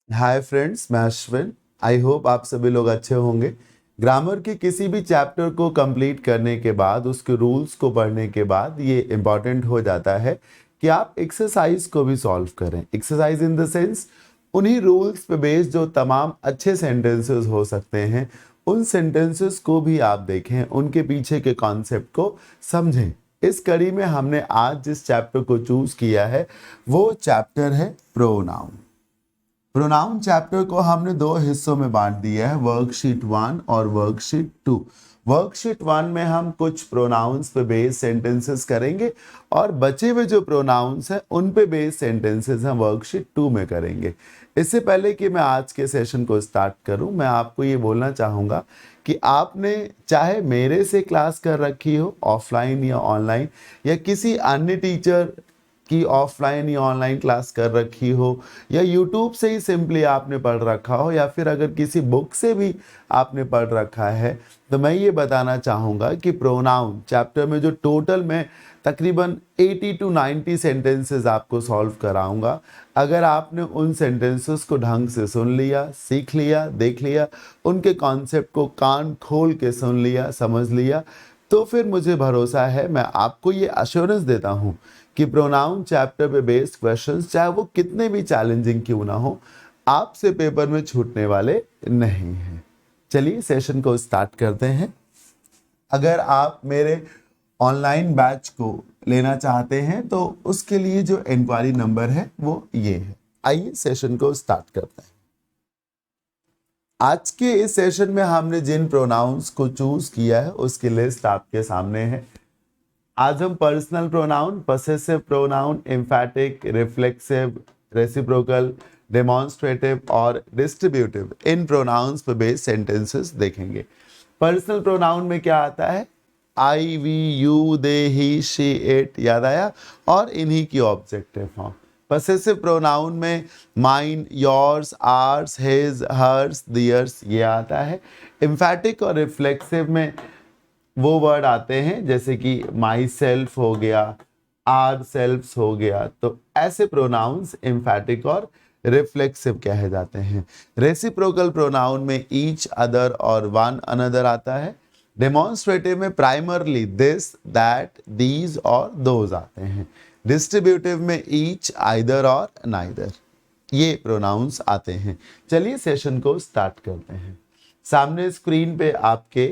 Hi friends, मैं अश्विन। आई hope आप सभी लोग अच्छे होंगे। ग्रामर के किसी भी चैप्टर को कंप्लीट करने के बाद, उसके रूल्स को पढ़ने के बाद ये इम्पॉर्टेंट हो जाता है कि आप एक्सरसाइज को भी सॉल्व करें। एक्सरसाइज इन द सेंस उन्हीं रूल्स पे बेस्ड जो तमाम अच्छे सेंटेंसेस हो सकते हैं, उन सेंटेंसेस को भी आप देखें, उनके पीछे के कॉन्सेप्ट को समझें। इस कड़ी में हमने आज जिस चैप्टर को चूज किया है वो चैप्टर है प्रोनाउन। प्रोनाउन चैप्टर को हमने दो हिस्सों में बांट दिया है, वर्कशीट 1 और वर्कशीट 2। वर्कशीट 1 में हम कुछ प्रोनाउंस पे बेस्ड सेंटेंसेस करेंगे और बचे हुए जो प्रोनाउंस हैं उन पे बेस्ड सेंटेंसेस हम वर्कशीट 2 में करेंगे। इससे पहले कि मैं आज के सेशन को स्टार्ट करूं, मैं आपको ये बोलना चाहूँगा कि आपने चाहे मेरे से क्लास कर रखी हो ऑफलाइन या ऑनलाइन, या किसी अन्य टीचर कि ऑफलाइन या ऑनलाइन क्लास कर रखी हो, या यूट्यूब से ही सिंपली आपने पढ़ रखा हो, या फिर अगर किसी बुक से भी आपने पढ़ रखा है, तो मैं ये बताना चाहूँगा कि प्रोनाउन चैप्टर में जो टोटल मैं तकरीबन 80 to 90 सेंटेंसेस आपको सॉल्व कराऊंगा, अगर आपने उन सेंटेंसेस को ढंग से सुन लिया, सीख लिया, देख लिया, उनके कॉन्सेप्ट को कान खोल के सुन लिया, समझ लिया, तो फिर मुझे भरोसा है, मैं आपको ये अश्योरेंस देता हूँ कि प्रोनाउन चैप्टर पे बेस्ड क्वेश्चंस, चाहे वो कितने भी चैलेंजिंग क्यों ना हो, आपसे पेपर में छूटने वाले नहीं हैं। चलिए सेशन को स्टार्ट करते हैं। अगर आप मेरे ऑनलाइन बैच को लेना चाहते हैं तो उसके लिए जो इंक्वायरी नंबर है वो ये है। आइए सेशन को स्टार्ट करते हैं। आज के इस सेशन में हमने जिन प्रोनाउंस को चूज किया है उसकी लिस्ट आपके सामने है। आज हम personal pronoun, possessive pronoun, emphatic, reflexive, reciprocal, demonstrative और डिस्ट्रीब्यूटिव, इन प्रोनाउंस पे बेस्ड सेंटेंसेस देखेंगे। पर्सनल प्रोनाउन में क्या आता है? I, we, you, they, he, she, it, याद आया? और इन्हीं की ऑब्जेक्टिव फॉर्म। पसेसिव प्रोनाउन में mine, yours, ours, his, hers, theirs, ये आता है। एम्फैटिक और रिफ्लेक्सिव में वो वर्ड आते हैं जैसे कि माई सेल्फ हो गया, आर सेल्फ्स हो गया, तो ऐसे प्रोनाउंस एम्फैटिक और रिफ्लेक्सिव कहे जाते हैं। रेसिप्रोकल प्रोनाउन में ईच, अदर और वन अनदर आता है। डेमोन्स्ट्रेटिव में प्राइमरली दिस, दैट, दीज और दोज आते हैं। डिस्ट्रीब्यूटिव में ईच, आइदर और नाइदर, ये प्रोनाउंस आते हैं। चलिए सेशन को स्टार्ट करते हैं। सामने स्क्रीन पे आपके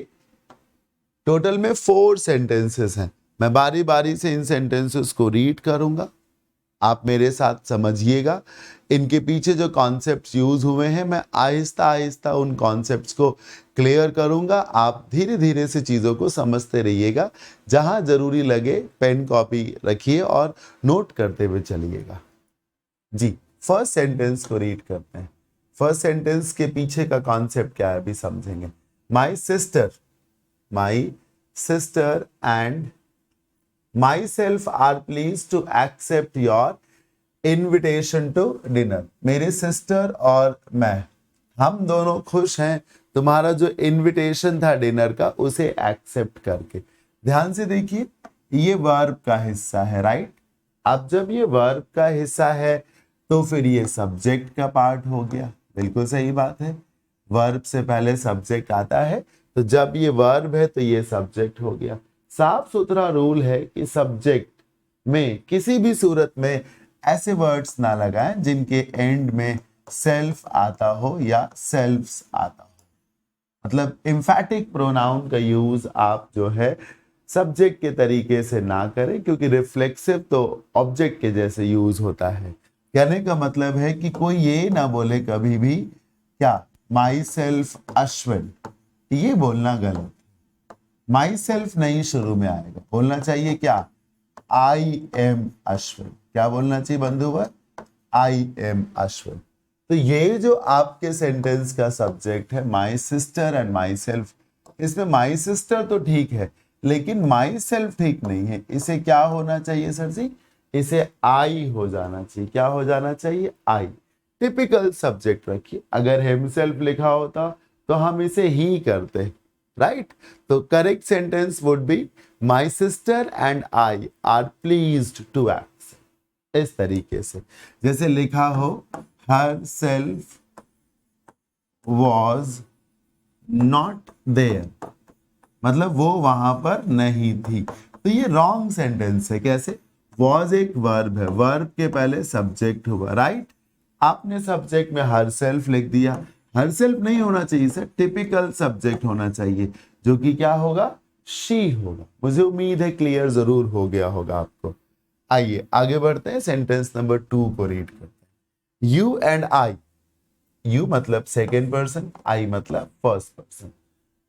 टोटल में 4 सेंटेंसेस हैं। मैं बारी बारी से इन सेंटेंसेस को रीड करूंगा, आप मेरे साथ समझिएगा। इनके पीछे जो कॉन्सेप्ट्स यूज हुए हैं, मैं आहिस्ता आहिस्ता उन कॉन्सेप्ट्स को क्लियर करूंगा। आप धीरे धीरे से चीज़ों को समझते रहिएगा। जहां जरूरी लगे पेन कॉपी रखिए और नोट करते हुए चलिएगा। जी, फर्स्ट सेंटेंस को रीड करते हैं। फर्स्ट सेंटेंस के पीछे का कॉन्सेप्ट क्या है अभी समझेंगे। My sister and myself are pleased to accept your invitation to dinner. मेरी सिस्टर और मैं, हम दोनों खुश हैं तुम्हारा जो इनविटेशन था डिनर का, उसे एक्सेप्ट करके। ध्यान से देखिए, ये वर्ब का हिस्सा है, राइट? अब जब ये वर्ब का हिस्सा है तो फिर ये सब्जेक्ट का पार्ट हो गया। बिल्कुल सही बात है, वर्ब से पहले सब्जेक्ट आता है, तो जब ये वर्ब है तो ये सब्जेक्ट हो गया। साफ सुथरा रूल है कि सब्जेक्ट में किसी भी सूरत में ऐसे वर्ड्स ना लगाएं जिनके एंड में सेल्फ आता हो या सेल्फ्स आता हो। मतलब एम्फैटिक प्रोनाउन का यूज आप जो है सब्जेक्ट के तरीके से ना करें, क्योंकि रिफ्लेक्सिव तो ऑब्जेक्ट के जैसे यूज होता है। कहने का मतलब है कि कोई ये ना बोले कभी भी क्या माई सेल्फ अश्विन, ये बोलना गलत। माई सेल्फ नहीं शुरू में आएगा, बोलना चाहिए क्या? I am Ashwin. क्या बोलना चाहिए बंधुवर? I am Ashwin. तो ये जो आपके सेंटेंस का सब्जेक्ट है माई सिस्टर एंड माई सेल्फ, इसमें माई सिस्टर तो ठीक है लेकिन माई सेल्फ ठीक नहीं है। इसे क्या होना चाहिए सर जी? इसे आई हो जाना चाहिए। क्या हो जाना चाहिए? आई। टिपिकल सब्जेक्ट रखिए। अगर हिमसेल्फ लिखा होता तो हम इसे ही करते, राइट? तो correct sentence would be my sister and I are pleased to act. इस तरीके से जैसे लिखा हो herself was not there, मतलब वो वहां पर नहीं थी। तो ये रॉन्ग सेंटेंस है। कैसे? वॉज एक वर्ब है, वर्ब के पहले सब्जेक्ट हुआ, राइट? आपने सब्जेक्ट में हर सेल्फ लिख दिया। हर सेल्फ नहीं होना चाहिए सर, टिपिकल सब्जेक्ट होना चाहिए, जो कि क्या होगा? शी होगा। मुझे उम्मीद है क्लियर जरूर हो गया होगा आपको। आइए आगे बढ़ते हैं, सेंटेंस नंबर 2 को रीड करते हैं। यू एंड आई, यू मतलब सेकेंड पर्सन, आई मतलब फर्स्ट पर्सन।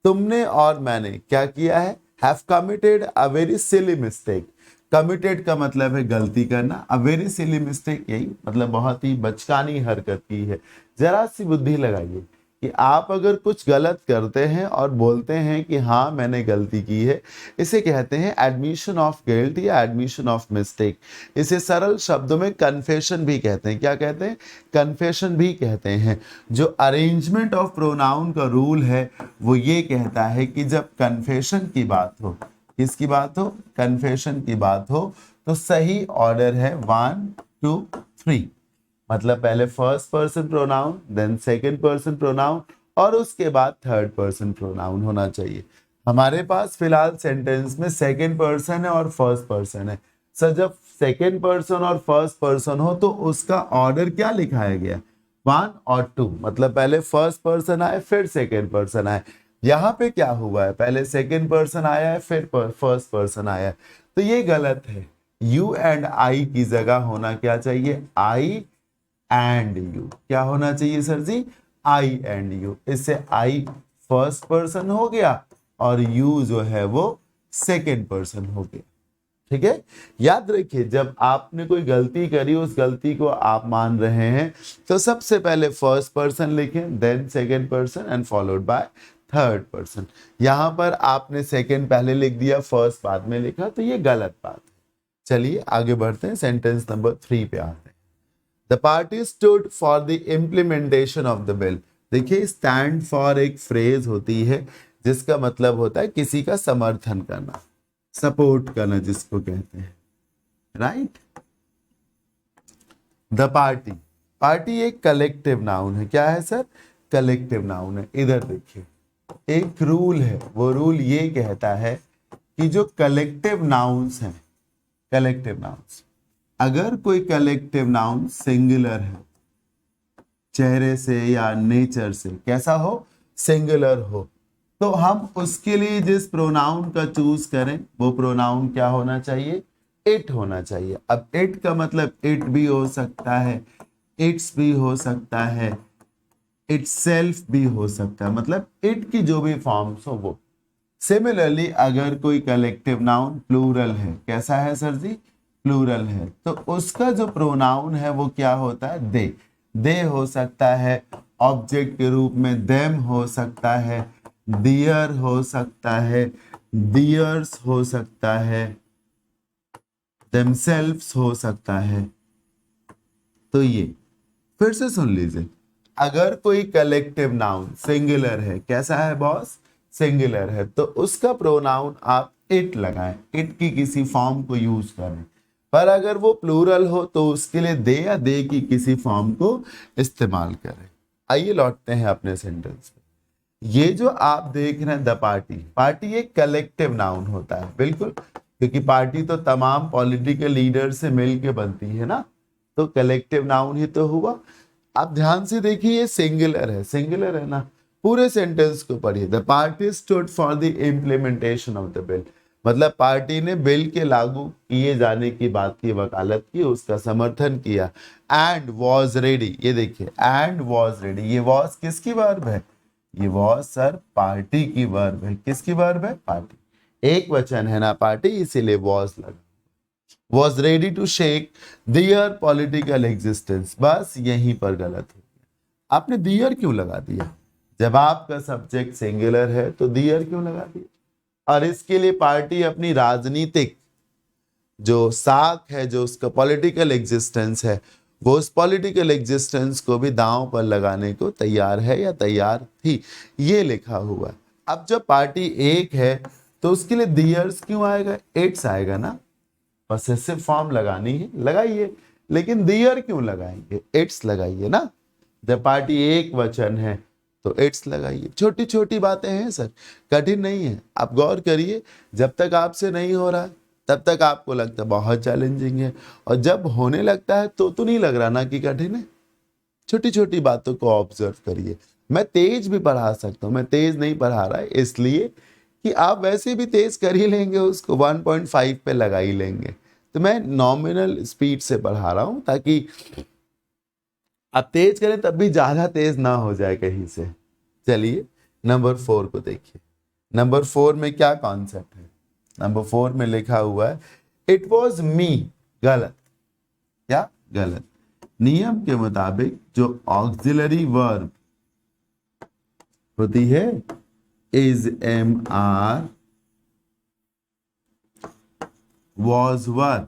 तुमने और मैंने क्या किया है? Have committed a very silly mistake. Committed का मतलब है गलती करना, अ वेरी सिली मिस्टेक यही मतलब बहुत ही बचकानी हरकत की है। जरा सी बुद्धि लगाइए कि आप अगर कुछ गलत करते हैं और बोलते हैं कि हाँ मैंने गलती की है, इसे कहते हैं एडमिशन ऑफ गिल्ट या एडमिशन ऑफ मिस्टेक। इसे सरल शब्दों में कन्फेशन भी कहते हैं। क्या कहते हैं? कन्फेशन भी कहते हैं। जो अरेंजमेंट ऑफ प्रोनाउन का रूल है वो ये कहता है कि जब कन्फेशन की बात हो, किसकी बात हो? कन्फेशन की बात हो, तो सही ऑर्डर है 1 2 3। मतलब पहले first person pronoun, then second person pronoun, और उसके बाद थर्ड पर्सन प्रोनाउन होना चाहिए। हमारे पास फिलहाल सेंटेंस में सेकंड पर्सन है और फर्स्ट पर्सन है। सर जब सेकंड पर्सन और फर्स्ट पर्सन हो तो उसका ऑर्डर क्या लिखाया गया? 1 और 2, मतलब पहले फर्स्ट पर्सन आए फिर सेकंड पर्सन आए। यहाँ पे क्या हुआ है? पहले सेकंड पर्सन आया है फिर फर्स्ट पर्सन आया है, तो ये गलत है। यू एंड आई की जगह होना क्या चाहिए? I and you. क्या होना चाहिए sir ji? I and you. इससे आई फर्स्ट पर्सन हो गया और यू जो है वो सेकंड पर्सन हो गया। ठीक है, याद रखिए जब आपने कोई गलती करी, उस गलती को आप मान रहे हैं, तो सबसे पहले फर्स्ट पर्सन लिखें, then second person and followed by third person. यहां पर आपने सेकंड पहले लिख दिया, फर्स्ट बाद में लिखा, तो ये गलत बात है। चलिए आगे बढ़ते हैं, सेंटेंस नंबर 3 पे आते हैं। The party stood for the implementation of the bill. देखिए स्टैंड फॉर एक फ्रेज होती है जिसका मतलब होता है किसी का समर्थन करना, सपोर्ट करना जिसको कहते हैं, राइट? द पार्टी, पार्टी एक कलेक्टिव नाउन है। क्या है सर? कलेक्टिव नाउन है। इधर देखिए एक रूल है, वो रूल ये कहता है कि जो कलेक्टिव नाउन्स हैं, कलेक्टिव नाउन्स, अगर कोई कलेक्टिव नाउन सिंगुलर है, चेहरे से या नेचर से कैसा हो? सिंगुलर हो, तो हम उसके लिए जिस प्रोनाउन का चूज करें वो प्रोनाउन क्या होना चाहिए? इट होना चाहिए। अब इट का मतलब इट भी हो सकता है, इट्स भी हो सकता है, इटसेल्फ भी हो सकता है, मतलब इट की जो भी फॉर्म्स हो वो। सिमिलरली अगर कोई कलेक्टिव नाउन प्लूरल है, कैसा है सर जी? प्लूरल है, तो उसका जो प्रोनाउन है वो क्या होता है? दे। दे हो सकता है, ऑब्जेक्ट के रूप में देम हो सकता है, दियर हो सकता है, दियर्स हो सकता है, देमसेल्व्स हो सकता है। तो ये फिर से सुन लीजिए, अगर कोई कलेक्टिव नाउन सिंगुलर है, कैसा है बॉस? सिंगुलर है, तो उसका प्रोनाउन आप इट लगाएं, इट की किसी फॉर्म को यूज करें। पर अगर वो प्लूरल हो तो उसके लिए दे या दे की किसी फॉर्म को इस्तेमाल करें। आइए लौटते हैं अपने सेंटेंस पे। ये जो आप देख रहे हैं द पार्टी, पार्टी एक कलेक्टिव नाउन होता है, बिल्कुल, क्योंकि पार्टी तो तमाम पॉलिटिकल लीडर से मिलके बनती है ना, तो कलेक्टिव नाउन ही तो हुआ। आप ध्यान से देखिए ये सिंगुलर है, सिंगुलर है ना। पूरे सेंटेंस को पढ़िए। The party stood for the implementation of the bill, मतलब पार्टी ने बिल के लागू किए जाने की बात की वकालत की, उसका समर्थन किया। एंड वॉज रेडी, ये देखिए एंड वॉज रेडी, ये वॉज किसकी वर्ब है? ये वॉज सर पार्टी की वर्ब है। किसकी वर्ब है? पार्टी। एक वचन है ना पार्टी, इसीलिए वॉज लगा। Was ready to shake their political existence, बस यहीं पर गलत हो गया। आपने दियर क्यों लगा दिया? जब आपका सब्जेक्ट सिंगुलर है तो दियर क्यों लगा दिया? और इसके लिए पार्टी अपनी राजनीतिक जो साख है, जो उसका पॉलिटिकल एग्जिस्टेंस है, वो उस पॉलिटिकल एग्जिस्टेंस को भी दांव पर लगाने को तैयार है या तैयार थी, ये लिखा हुआ। अब जब पार्टी एक है तो उसके लिए दियर्स क्यों आएगा? इट्स आएगा ना। पॉसेसिव फॉर्म लगानी है लगाइए, लेकिन दियर क्यों लगाएंगे? इट्स लगाइए ना। द पार्टी एक वचन है तो इट्स लगाइए। छोटी छोटी बातें हैं सर, कठिन नहीं है। आप गौर करिए, जब तक आपसे नहीं हो रहा तब तक आपको लगता है बहुत चैलेंजिंग है, और जब होने लगता है तो नहीं लग रहा ना कि कठिन है। छोटी छोटी बातों को ऑब्जर्व करिए। मैं तेज भी पढ़ा सकता हूँ, मैं तेज नहीं पढ़ा रहा है इसलिए कि आप वैसे भी तेज कर ही लेंगे, उसको 1.5 पे लगा ही लेंगे। तो मैं नॉमिनल स्पीड से पढ़ा रहा हूँ ताकि आप तेज करें तब भी ज्यादा तेज ना हो जाए कहीं से। चलिए नंबर 4 को देखिए। नंबर 4 में क्या कॉन्सेप्ट है? नंबर 4 में लिखा हुआ है इट वॉज मी। गलत। क्या गलत? नियम के मुताबिक जो ऑक्सिलरी वर्ब होती है is am are was were.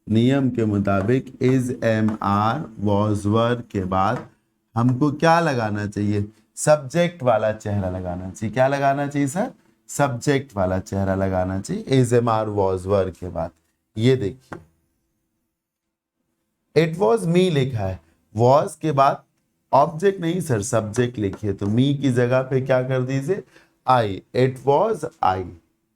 नियम के मुताबिक is am are was were के बाद हमको क्या लगाना चाहिए? सब्जेक्ट वाला चेहरा लगाना चाहिए। क्या लगाना चाहिए सर? सब्जेक्ट वाला चेहरा लगाना चाहिए is am are was were के बाद। ये देखिए इट वॉज मी लिखा है, वॉज के बाद ऑब्जेक्ट नहीं सर, सब्जेक्ट लिखिए। तो मी की जगह पे क्या कर दीजिए? आई। It was I.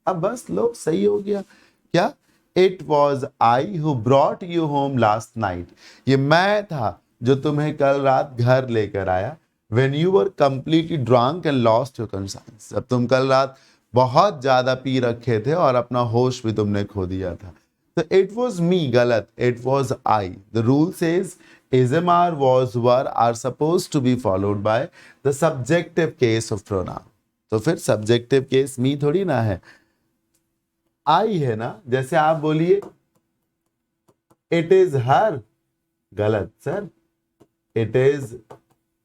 अब बस लो, सही हो गया। क्या? It was I who brought you home last night. ये मैं था जो तुम्हें कल रात घर लेकर आया। When you were completely drunk and lost your conscience, जब तुम कल रात बहुत ज्यादा पी रखे थे और अपना होश भी तुमने खो दिया था। तो इट वॉज मी गलत, it was I. The rule says is was were are supposed to be followed by the subjective case of pronoun। तो फिर subjective case me थोड़ी ना है, आई है ना। जैसे आप बोलिए इट इज हर। गलत सर, इट इज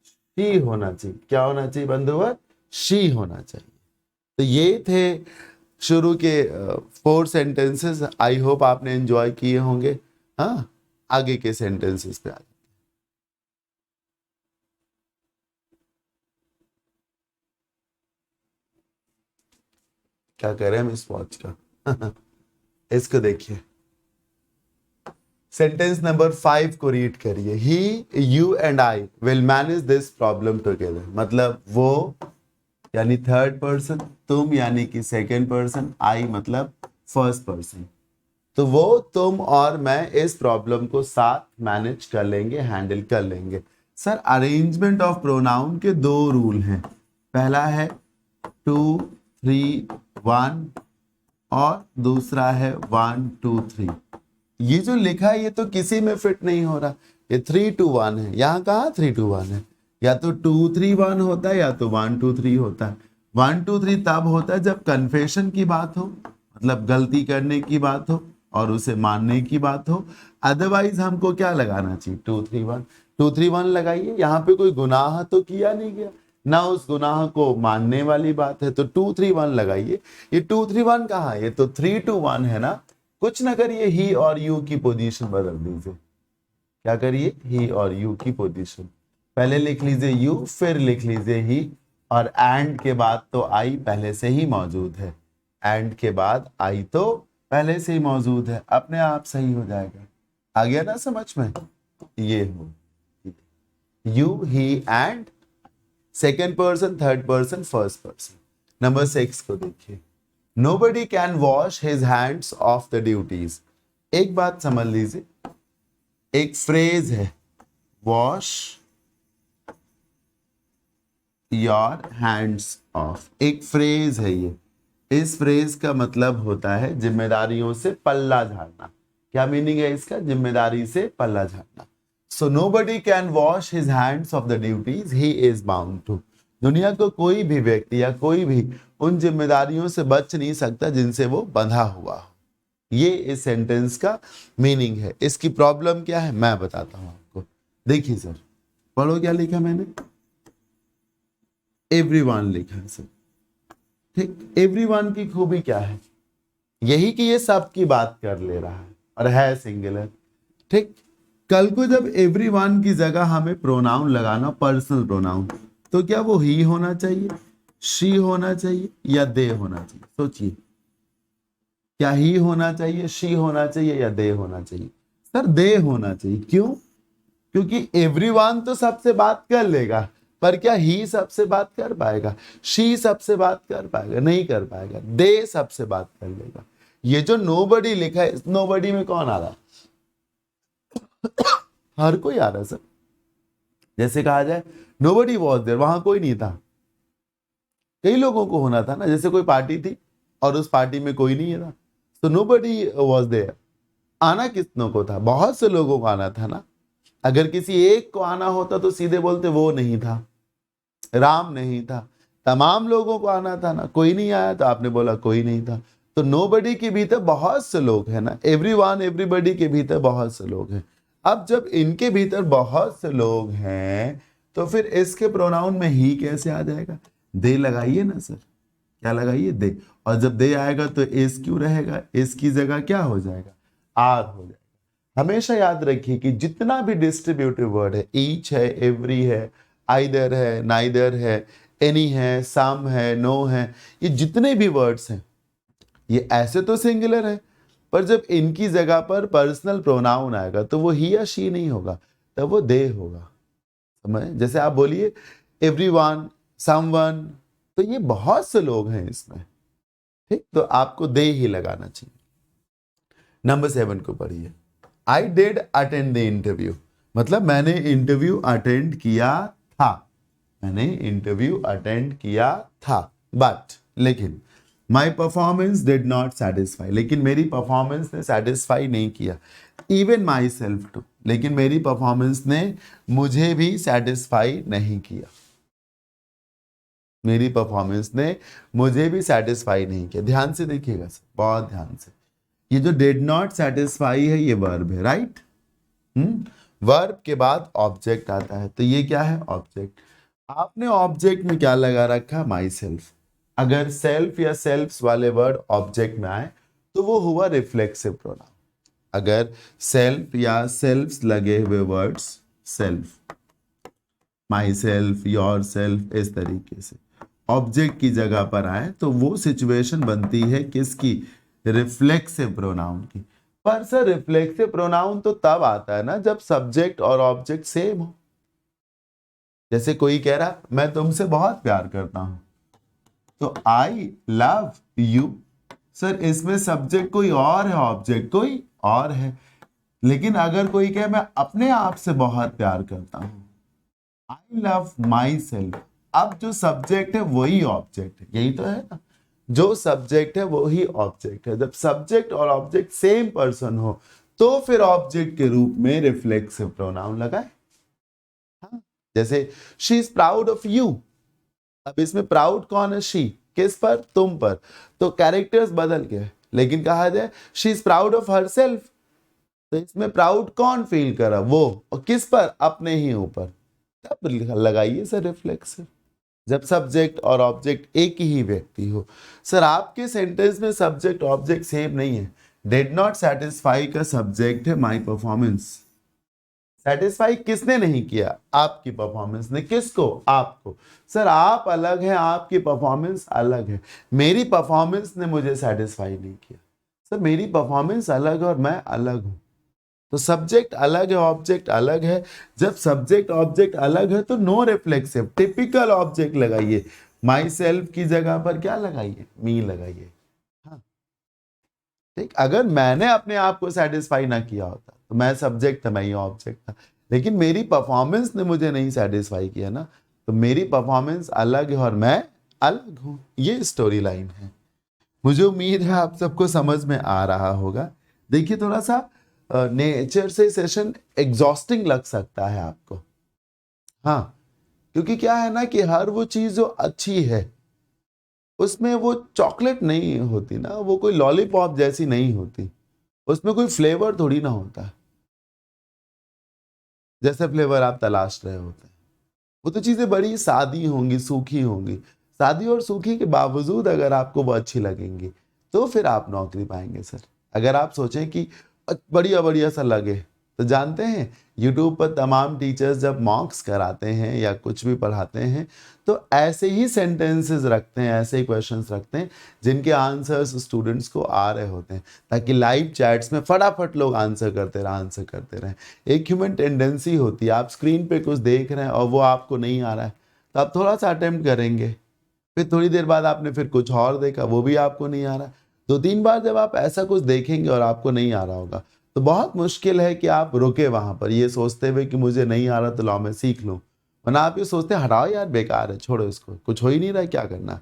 शी होना चाहिए। क्या होना चाहिए बंधुवर? शी होना चाहिए। तो ये थे शुरू के 4 सेंटेंसेस। आई होप आपने एंजॉय किए होंगे। हाँ, आगे के सेंटेंसेस पे आ जाते हैं। क्या करें हम इस वॉच का? इसको देखिए। सेंटेंस नंबर 5 को रीड करिए। He, you and I will manage this problem together. मतलब वो यानी थर्ड पर्सन, तुम यानी कि सेकेंड पर्सन, आई मतलब फर्स्ट पर्सन। तो वो, तुम और मैं इस प्रॉब्लम को साथ मैनेज कर लेंगे, हैंडल कर लेंगे। सर अरेंजमेंट ऑफ प्रोनाउन के 2 रूल हैं। पहला है 2 3 1 और दूसरा है 1 2 3। ये जो लिखा है ये तो किसी में फिट नहीं हो रहा। ये 3 2 1 है, यहाँ कहाँ 3 2 1 है? या तो 2 3 1 होता है या तो 1 2 3 होता है। 1 2 3 तब होता है जब कन्फेशन की बात हो, मतलब गलती करने की बात हो और उसे मानने की बात हो। अदरवाइज हमको क्या लगाना चाहिए? 2 3 1। 2 3 1 लगाइए। यहाँ पे कोई गुनाह तो किया नहीं गया ना, उस गुनाह को मानने वाली बात है, तो 2 3 1 लगाइए। ये 2 3 1 कहाँ? ये तो 3 2 1 है ना। कुछ ना करिए, ही और यू की पोजीशन बदल दीजिए। क्या करिए? ही और यू की पोजीशन। पहले लिख लीजिए यू, फिर लिख लीजिए ही, और एंड के बाद तो आई पहले से ही मौजूद है। एंड के बाद आई तो पहले से ही मौजूद है, अपने आप सही हो जाएगा। आ गया ना समझ में? ये हो you, he and second person, third person, first person. Number 6 को देखिए। Nobody can wash his hands off the duties। एक बात समझ लीजिए, एक फ्रेज है वॉश योर हैंड्स ऑफ। एक फ्रेज है ये। इस फ्रेज का मतलब होता है जिम्मेदारियों से पल्ला झाड़ना। क्या मीनिंग है इसका? जिम्मेदारी से पल्ला झाड़ना। सो nobody can wash his hands of the duties he is bound to। दुनिया को कोई भी व्यक्ति या कोई भी उन जिम्मेदारियों से बच नहीं सकता जिनसे वो बंधा हुआ हो। ये इस सेंटेंस का मीनिंग है। इसकी प्रॉब्लम क्या है मैं बताता हूं आपको। देखिए सर, पढ़ो क्या लिखा मैंने। एवरीवन लिखा है सर। ठीक, एवरीवन की खूबी क्या है? यही कि ये सब की बात कर ले रहा है और है सिंगुलर। ठीक, कल को जब एवरीवन की जगह हमें प्रोनाउन लगाना, पर्सनल प्रोनाउन, तो क्या वो ही होना चाहिए, शी होना चाहिए या दे होना चाहिए? सोचिए, क्या ही होना चाहिए, शी होना चाहिए या दे होना चाहिए? सर दे होना चाहिए। क्यों? क्योंकि एवरीवन तो सबसे बात कर लेगा, पर क्या ही सबसे बात कर पाएगा? शी सबसे बात कर पाएगा? नहीं कर पाएगा। दे सबसे बात कर लेगा। ये जो नोबडी लिखा है, इस नोबडी में कौन आ रहा? हर कोई आ रहा है सर। जैसे कहा जाए नोबडी वॉज देयर, वहां कोई नहीं था। कई लोगों को होना था ना, जैसे कोई पार्टी थी और उस पार्टी में कोई नहीं था, तो नोबडी वॉज देयर। आना कितनों को था? बहुत से लोगों को आना था ना। अगर किसी एक को आना होता तो सीधे बोलते वो नहीं था, राम नहीं था। तमाम लोगों को आना था ना, कोई नहीं आया तो आपने बोला कोई नहीं था। तो नोबडी के भीतर बहुत से लोग हैं ना, एवरीवन एवरीबडी के भीतर बहुत से लोग हैं। अब जब इनके भीतर बहुत से लोग हैं तो फिर इसके प्रोनाउन में ही कैसे आ जाएगा? दे लगाइए ना सर। क्या लगाइए? दे। और जब दे आएगा तो इस क्यों रहेगा? इसकी जगह क्या हो जाएगा? आर हो जाएगा। हमेशा याद रखिए कि जितना भी डिस्ट्रीब्यूटिव वर्ड है, ईच है, एवरी है, आइदर है, नाइदर है, एनी है, सम है, नो है, ये जितने भी वर्ड्स हैं ये ऐसे तो सिंगुलर है, पर जब इनकी जगह पर पर्सनल प्रोनाउन आएगा तो वो ही या शी नहीं होगा, तब वो दे होगा। समझ? जैसे आप बोलिए एवरीवन, समवन, तो ये बहुत से लोग हैं इसमें, ठीक? तो आपको दे ही लगाना चाहिए। नंबर 7 को पढ़िए। I did attend the interview, मतलब मैंने इंटरव्यू अटेंड किया था। मैंने इंटरव्यू अटेंड किया था, बट लेकिन my performance did not satisfy, लेकिन मेरी परफॉर्मेंस ने सेटिस्फाई नहीं किया। इवन माई सेल्फ टू, लेकिन मेरी परफॉर्मेंस ने मुझे भी सेटिस्फाई नहीं किया। मेरी परफॉर्मेंस ने मुझे भी सेटिस्फाई नहीं किया। ध्यान से देखिएगा सर, बहुत ध्यान से। ये जो डिड नॉट सेटिस्फाई है ये वर्ब है, राइट? वर्ब के बाद ऑब्जेक्ट आता है, तो ये क्या है? ऑब्जेक्ट। आपने ऑब्जेक्ट में क्या लगा रखा? My self. अगर सेल्फ या सेल्फ्स वाले वर्ड ऑब्जेक्ट में आए तो वो हुआ रिफ्लेक्सिव प्रोनाउन। अगर सेल्फ या सेल्फ्स लगे हुए words, self, my self, your self, इस तरीके से ऑब्जेक्ट की जगह पर आए तो वो सिचुएशन बनती है किसकी? रिफ्लेक्सिव प्रोनाउन की। पर सर रिफ्लेक्सिव प्रोनाउन तो तब आता है ना जब सब्जेक्ट और ऑब्जेक्ट सेम हो। जैसे कोई कह रहा मैं तुमसे बहुत प्यार करता हूं, तो आई लव यू। सर इसमें सब्जेक्ट कोई और है, ऑब्जेक्ट कोई और है। लेकिन अगर कोई कहे मैं अपने आप से बहुत प्यार करता हूं, आई लव माई सेल्फ, अब जो सब्जेक्ट है वही ऑब्जेक्ट है। यही तो है ना, जो सब्जेक्ट है वही ऑब्जेक्ट है। जब सब्जेक्ट और ऑब्जेक्ट सेम पर्सन हो तो फिर ऑब्जेक्ट के रूप में रिफ्लेक्सिव प्रोनाउन लगाए। हाँ? जैसे she is proud of you, अब इसमें प्राउड कौन है? शी। किस पर? तुम पर। तो कैरेक्टर्स बदल गए, लेकिन कहा जाए she is proud of her self, तो इसमें प्राउड कौन फील करा? वो। और किस पर? अपने ही ऊपर। तब लगाइए सर रिफ्लेक्सिव, जब सब्जेक्ट और ऑब्जेक्ट एक ही व्यक्ति हो। सर आपके सेंटेंस में सब्जेक्ट ऑब्जेक्ट सेम नहीं है। डिड नॉट सेटिस्फाई का सब्जेक्ट है माई परफॉर्मेंस। सेटिस्फाई किसने नहीं किया? आपकी परफॉर्मेंस ने। किसको? आपको। सर आप अलग हैं, आपकी परफॉर्मेंस अलग है। मेरी परफॉर्मेंस ने मुझे सेटिस्फाई नहीं किया। सर मेरी परफॉर्मेंस अलग है और मैं अलग हूं, तो सब्जेक्ट अलग है, ऑब्जेक्ट अलग है। जब सब्जेक्ट ऑब्जेक्ट अलग है तो नो रिफ्लेक्सिव, टिपिकल ऑब्जेक्ट लगाइए। माई सेल्फ की जगह पर क्या लगाइए? मी लगाइए। हाँ ठीक। अगर मैंने अपने आप को सेटिस्फाई ना किया होता तो मैं सब्जेक्ट था, मैं ही ऑब्जेक्ट था। लेकिन मेरी परफॉर्मेंस ने मुझे नहीं सेटिस्फाई किया ना, तो मेरी परफॉर्मेंस अलग है और मैं अलग हूं। ये स्टोरी लाइन है। मुझे उम्मीद है आप सबको समझ में आ रहा होगा। देखिए थोड़ा सा नेचर से सेशन एग्जॉस्टिंग लग सकता है आपको, हाँ, क्योंकि क्या है ना कि हर वो चीज जो अच्छी है उसमें वो चॉकलेट नहीं होती ना, वो कोई लॉलीपॉप जैसी नहीं होती, उसमें कोई फ्लेवर थोड़ी ना होता है जैसे फ्लेवर आप तलाश रहे होते हैं। वो तो चीजें बड़ी सादी होंगी, सूखी होंगी। सादी और सूखी के बावजूद अगर आपको वो अच्छी लगेंगी तो फिर आप नौकरी पाएंगे सर। अगर आप सोचें कि बढ़िया बढ़िया सा लगे, तो जानते हैं यूट्यूब पर तमाम टीचर्स जब मॉक्स कराते हैं या कुछ भी पढ़ाते हैं तो ऐसे ही सेंटेंसेस रखते हैं, ऐसे ही क्वेश्चंस रखते हैं जिनके आंसर्स स्टूडेंट्स को आ रहे होते हैं, ताकि लाइव चैट्स में फटाफट लोग आंसर करते रहें। एक ह्यूमन टेंडेंसी होती है, आप स्क्रीन पे कुछ देख रहे हैं और वो आपको नहीं आ रहा है, तो आप थोड़ा सा अटेम्प्ट करेंगे, फिर थोड़ी देर बाद आपने फिर कुछ और देखा, वो भी आपको नहीं आ रहा। 2-3 बार जब आप ऐसा कुछ देखेंगे और आपको नहीं आ रहा होगा, तो बहुत मुश्किल है कि आप रुके वहां पर ये सोचते हुए कि मुझे नहीं आ रहा तो लाओ मैं सीख लूं, वरना आप ये सोचते हैं हटाओ यार बेकार है, छोड़ो इसको, कुछ हो ही नहीं रहा है, क्या करना।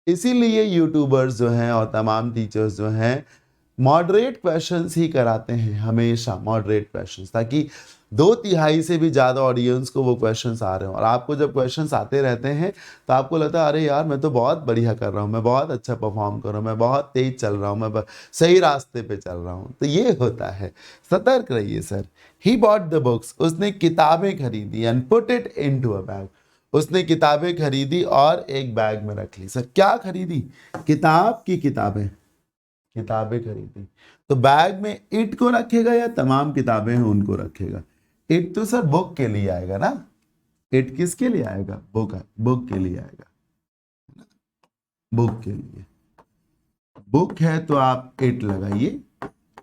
इसीलिए यूट्यूबर्स जो हैं और तमाम टीचर्स जो हैं मॉडरेट क्वेश्चंस ही कराते हैं, हमेशा मॉडरेट क्वेश्चंस, ताकि 2/3 से भी ज़्यादा ऑडियंस को वो क्वेश्चंस आ रहे हो। और आपको जब क्वेश्चंस आते रहते हैं तो आपको लगता है अरे यार मैं तो बहुत बढ़िया कर रहा हूँ, मैं बहुत अच्छा परफॉर्म कर रहा हूँ, मैं बहुत तेज चल रहा हूँ, सही रास्ते पे चल रहा हूँ। तो ये होता है, सतर्क रहिए sir. He bought the books, उसने किताबें खरीदी, and put it into a bag, उसने किताबें खरीदी और एक बैग में रख ली। सर क्या खरीदी? किताब की किताबें, किताबें खरीदी। तो बैग में इट को रखेगा या तमाम किताबें हैं उनको रखेगा? इट तो सर बुक के लिए आएगा ना, इट किसके लिए आएगा? बुक, बुक के लिए आएगा, बुक के लिए। बुक है तो आप इट लगाइए,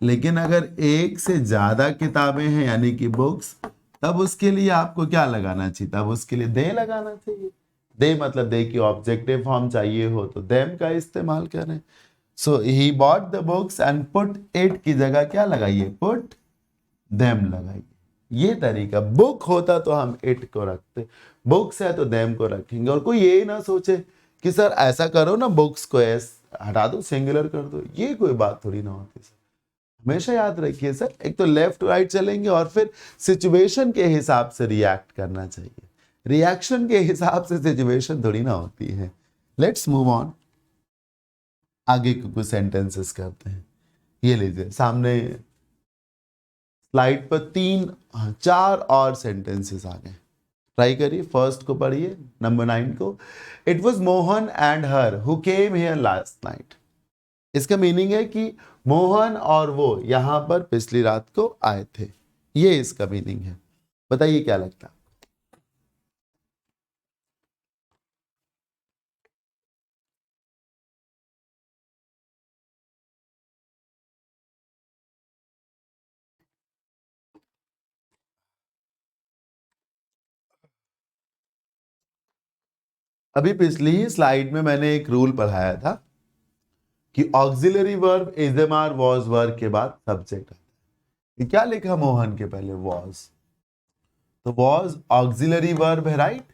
लेकिन अगर एक से ज्यादा किताबें हैं यानी कि बुक्स, तब उसके लिए आपको क्या लगाना चाहिए? तब उसके लिए दे लगाना चाहिए। दे मतलब दे की ऑब्जेक्टिव फॉर्म चाहिए हो तो देम का इस्तेमाल करें। So he bought the books and put it की जगह क्या लगाइए? पुट देम लगाइए। ये तरीका, बुक होता तो हम इट को रखते, बुक्स है तो देम को रखेंगे। और कोई ये ना सोचे कि सर ऐसा करो ना, बुक्स को एस हटा दो, सिंगुलर कर दो, ये कोई बात थोड़ी ना होती सर। हमेशा याद रखिए सर, एक तो लेफ्ट राइट चलेंगे और फिर सिचुएशन के हिसाब से रिएक्ट करना चाहिए, रिएक्शन के हिसाब से सिचुएशन थोड़ी ना होती है। लेट्स मूव ऑन, आगे के कुछ सेंटेंसेस करते हैं। ये लीजिए सामने स्लाइड पर 4 और सेंटेंसेस आ गए, ट्राई करिए। फर्स्ट को पढ़िए, नंबर 9 को। It was Mohan and her who came here last night. इसका मीनिंग है कि मोहन और वो यहां पर पिछली रात को आए थे, ये इसका मीनिंग है। बताइए क्या लगता है? अभी पिछली ही स्लाइड में मैंने एक रूल पढ़ाया था कि ऑक्सिलरी वर्ब इजमार वॉज वर्ब के बाद सब्जेक्ट आता है। क्या लिखा मोहन के पहले? वॉज, तो वॉज ऑक्सिलरी वर्ब है, राइट?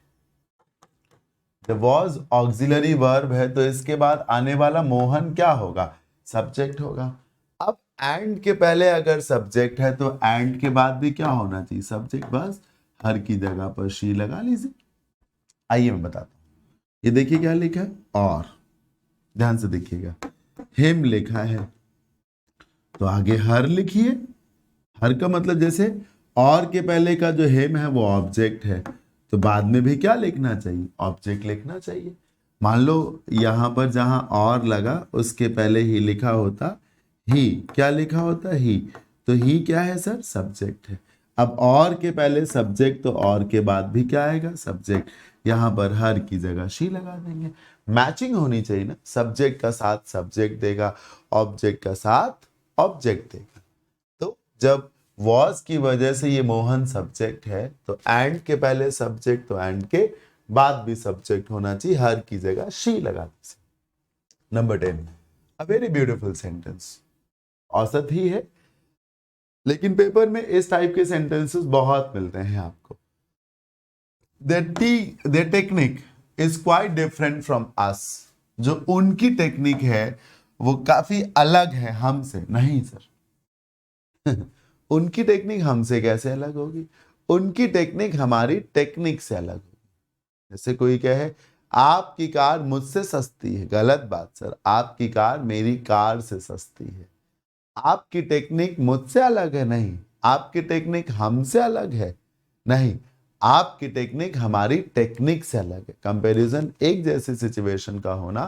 जब वॉज ऑक्सिलरी वर्ब है तो इसके बाद आने वाला मोहन क्या होगा? सब्जेक्ट होगा। अब एंड के पहले अगर सब्जेक्ट है तो एंड के बाद भी क्या होना चाहिए? सब्जेक्ट। बस हर की जगह पर शी लगा लीजिए। आइए मैं बताता हूं, ये देखिए क्या लिखा है, और ध्यान से देखिएगा, हिम लिखा है तो आगे हर लिखिए। हर का मतलब जैसे और के पहले का जो हिम है वो ऑब्जेक्ट है, तो बाद में भी क्या लिखना चाहिए? ऑब्जेक्ट लिखना चाहिए। मान लो यहां पर जहां और लगा उसके पहले ही लिखा होता ही, क्या लिखा होता? ही, तो ही क्या है सर? सब्जेक्ट है। अब और के पहले सब्जेक्ट तो और के बाद भी क्या आएगा? सब्जेक्ट। यहां पर हर की जगह शी लगा देंगे। मैचिंग होनी चाहिए ना, सब्जेक्ट का साथ सब्जेक्ट देगा, ऑब्जेक्ट का साथ ऑब्जेक्ट देगा। तो जब वॉज की वजह से ये मोहन सब्जेक्ट है तो एंड के पहले सब्जेक्ट तो एंड के बाद भी सब्जेक्ट होना चाहिए, हर की जगह शी लगा दीजिए। Number 10, a very beautiful sentence, औसत ही है लेकिन पेपर में इस टाइप के सेंटेंसेस बहुत मिलते हैं आपको। their technique is quite different from us। जो उनकी टेक्निक है वो काफी अलग है हमसे। नहीं सर उनकी टेक्निक हमसे कैसे अलग होगी? उनकी टेक्निक हमारी टेक्निक से अलग होगी। जैसे कोई कहे आपकी कार मुझसे सस्ती है, गलत बात सर, आपकी कार मेरी कार से सस्ती है। आपकी टेक्निक मुझसे अलग है, नहीं, आपकी टेक्निक हमसे अलग है, नहीं, आपकी टेक्निक हमारी टेक्निक से अलग है। कंपैरिजन एक जैसे सिचुएशन का होना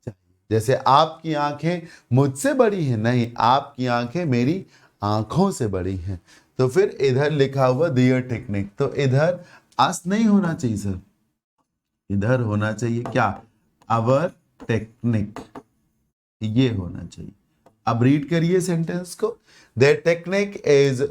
चाहिए। जैसे आपकी आंखें मुझसे बड़ी हैं, नहीं, आपकी आंखें मेरी आंखों से बड़ी हैं। तो फिर इधर लिखा हुआ दियर टेक्निक, तो इधर अस नहीं होना चाहिए सर, इधर होना चाहिए क्या? अवर टेक्निक, ये होना चाहिए। अब रीड करिए सेंटेंस को। Their technique is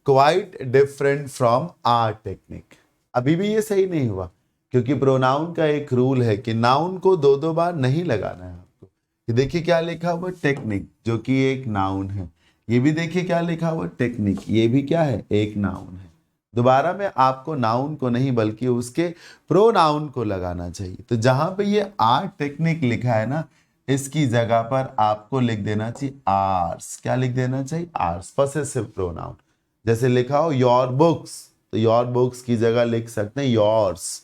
quite different from our technique. अभी भी ये सही नहीं हुआ, क्योंकि प्रोनाउन का एक रूल है कि नाउन को दो दो बार नहीं लगाना है आपको। ये देखिए क्या लिखा हुआ टेक्निक, जो कि एक नाउन है। ये भी देखिए क्या लिखा हुआ टेक्निक, ये भी क्या है, एक नाउन है। दोबारा में आपको नाउन को नहीं बल्कि उसके प्रोनाउन को लगाना चाहिए। तो जहां पे ये आर टेक्निक लिखा है ना, इसकी जगह पर आपको लिख देना चाहिए आर्स। क्या लिख देना चाहिए, आर्स, पॉसेसिव प्रोनाउन। जैसे लिखा हो योर बुक्स, तो योर बुक्स की जगह लिख सकते हैं योर्स।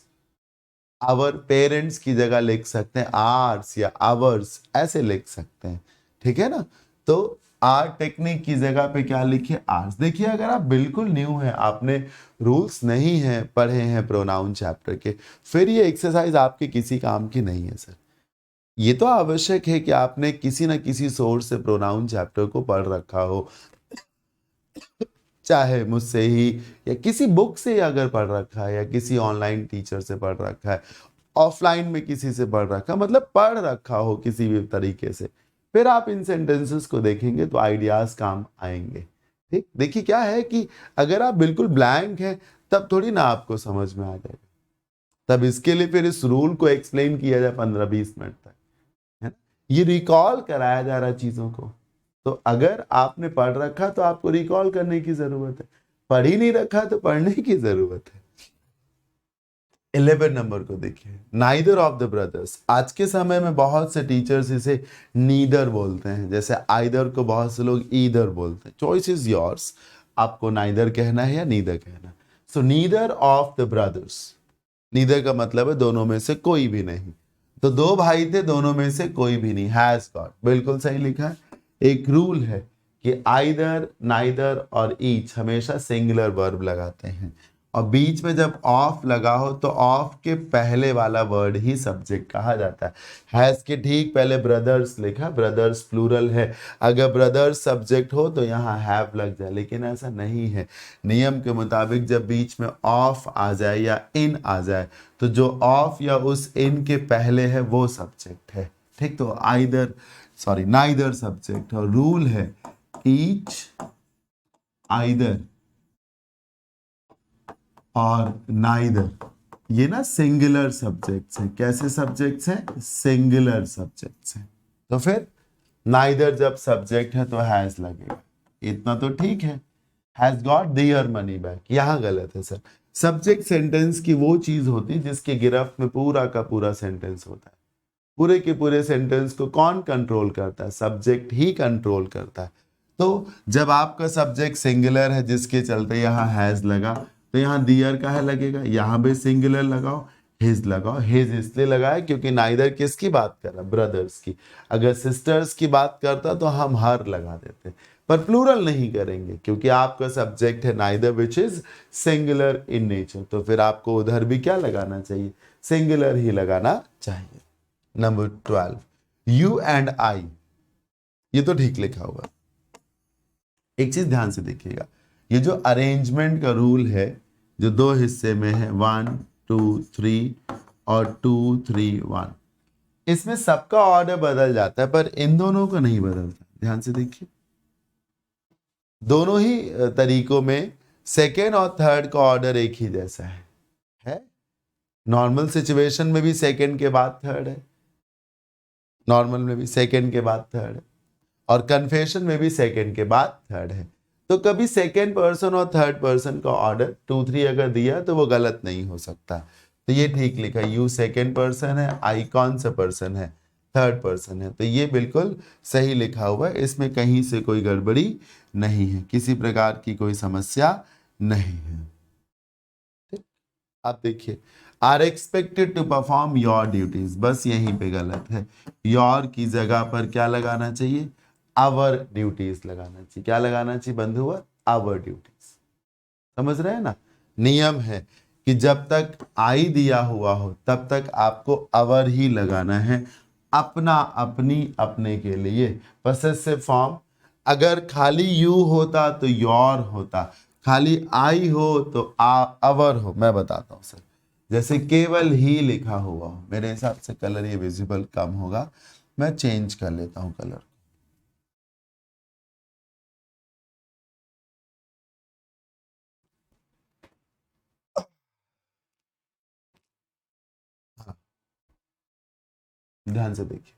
आवर पेरेंट्स की जगह लिख सकते हैं आर्स या आवर्स, ऐसे लिख सकते हैं। ठीक है ना। तो आर टेक्निक की जगह पे क्या लिखिए, आर्स। देखिए अगर आप बिल्कुल न्यू हैं, आपने रूल्स नहीं है पढ़े हैं प्रोनाउन चैप्टर के, फिर ये एक्सरसाइज आपके किसी काम की नहीं है सर। ये तो आवश्यक है कि आपने किसी ना किसी सोर्स से प्रोनाउन चैप्टर को पढ़ रखा हो, चाहे मुझसे ही या किसी बुक से अगर पढ़ रखा है या किसी ऑनलाइन टीचर से पढ़ रखा है, ऑफलाइन में किसी से पढ़ रखा, मतलब पढ़ रखा हो किसी भी तरीके से, फिर आप इन सेंटेंसेस को देखेंगे तो आइडियाज काम आएंगे। ठीक, देखिए क्या है कि अगर आप बिल्कुल ब्लैंक हैं तब थोड़ी ना आपको समझ में आ जाएगा। तब इसके लिए फिर इस रूल को एक्सप्लेन किया जाए 15-20 मिनट तक, है ना। ये रिकॉल कराया जा रहा है चीजों को। तो अगर आपने पढ़ रखा तो आपको रिकॉल करने की जरूरत है, पढ़ ही नहीं रखा तो पढ़ने की जरूरत है। 11 नंबर को देखिए, नाइदर ऑफ द ब्रदर्स। आज के समय में बहुत से टीचर्स इसे नीदर बोलते हैं, जैसे आइदर को बहुत से लोग ईदर बोलते हैं। चॉइस इज योर्स, आपको नाइदर कहना है या नीदर कहना है। So neither of the brothers, neither का मतलब है दोनों में से कोई भी नहीं। तो दो भाई थे, दोनों में से कोई भी नहीं, हैज गॉट, बिल्कुल सही लिखा है। एक रूल है कि आइदर, नाइदर और ईच हमेशा सिंगुलर वर्ब लगाते हैं, और बीच में जब ऑफ लगा हो तो ऑफ के पहले वाला वर्ड ही सब्जेक्ट कहा जाता है। हैज के ठीक पहले ब्रदर्स लिखा, ब्रदर्स प्लूरल है, अगर ब्रदर्स सब्जेक्ट हो तो यहाँ हैव लग जाए, लेकिन ऐसा नहीं है। नियम के मुताबिक जब बीच में ऑफ आ जाए या इन आ जाए, तो जो ऑफ या उस इन के पहले है वो सब्जेक्ट है। ठीक, तो आइदर, सॉरी, नाइदर सब्जेक्ट, और रूल है ईच, आइदर और नाइदर, ये ना सिंगुलर सब्जेक्ट्स हैं। कैसे सब्जेक्ट्स हैं, सिंगुलर सब्जेक्ट्स हैं। तो फिर नाइदर जब सब्जेक्ट है तो हैज लगेगा, इतना तो ठीक है। Has got their money back, यहां गलत है सर। सब्जेक्ट सेंटेंस की वो चीज होती है जिसके गिरफ्त में पूरा का पूरा सेंटेंस होता है। पूरे के पूरे सेंटेंस को कौन कंट्रोल करता है, सब्जेक्ट ही कंट्रोल करता है। तो जब आपका सब्जेक्ट सिंगुलर है जिसके चलते यहाँ हैज लगा, तो यहाँ दियर का है लगेगा, यहाँ भी सिंगुलर लगाओ, हिज लगाओ। हिज इसलिए लगाया क्योंकि नाइदर किसकी बात कर रहा, ब्रदर्स की। अगर सिस्टर्स की बात करता तो हम हर लगा देते, पर प्लूरल नहीं करेंगे क्योंकि आपका सब्जेक्ट है neither which is singular in nature. तो फिर आपको उधर भी क्या लगाना चाहिए, सिंगुलर ही लगाना चाहिए। नंबर 12, यू एंड आई, ये तो ठीक लिखा हुआ। एक चीज ध्यान से देखिएगा, ये जो अरेंजमेंट का रूल है, जो दो हिस्से में है, 1 2 3 और 2 3 1, इसमें सबका ऑर्डर बदल जाता है पर इन दोनों को नहीं बदलता। ध्यान से देखिए, दोनों ही तरीकों में सेकेंड और थर्ड का ऑर्डर एक ही जैसा है। नॉर्मल सिचुएशन में भी सेकेंड के बाद थर्ड है, नॉर्मल में भी सेकेंड के बाद थर्ड है, और कन्फेशन में भी सेकेंड के बाद थर्ड है। तो कभी सेकेंड पर्सन और थर्ड पर्सन का ऑर्डर 2 3 अगर दिया तो वो गलत नहीं हो सकता। तो ये ठीक लिखा, यू सेकेंड पर्सन है, आई कौन सा पर्सन है, थर्ड पर्सन है। तो ये बिल्कुल सही लिखा हुआ है, इसमें कहीं से कोई गड़बड़ी नहीं है, किसी प्रकार की कोई समस्या नहीं है। ठीक? आप देखिए, are expected to perform your duties, बस यहीं पे गलत है। योर की जगह पर क्या लगाना चाहिए, आवर ड्यूटीज लगाना चाहिए। क्या लगाना चाहिए बंधुआ, आवर ड्यूटीज। समझ रहे हैं ना। नियम है कि जब तक आई दिया हुआ हो तब तक आपको आवर ही लगाना है, अपना, अपनी, अपने के लिए। पॉसेसिव फॉर्म, अगर खाली यू होता तो योर होता, खाली आई हो तो आवर हो। मैं बताता हूं सर, जैसे केवल ही लिखा हुआ हो, मेरे हिसाब से कलर ये विजिबल कम होगा, मैं चेंज कर लेता हूं कलर। ध्यान से देखिए,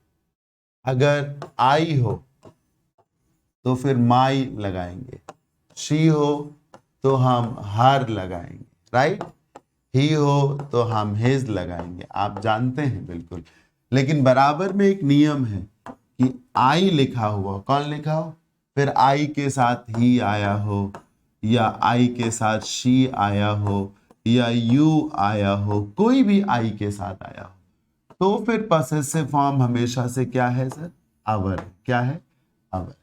अगर आई हो तो फिर माई लगाएंगे, शी हो तो हम हर लगाएंगे, राइट, ही हो तो हम हिज लगाएंगे, आप जानते हैं बिल्कुल। लेकिन बराबर में एक नियम है कि आई लिखा हुआ, कौन लिखा हो, फिर आई के साथ ही आया हो, या आई के साथ शी आया हो, या यू आया हो, कोई भी आई के साथ आया हो, तो फिर पॉसेसिव फॉर्म हमेशा से क्या है सर, अवर। क्या है, अवर।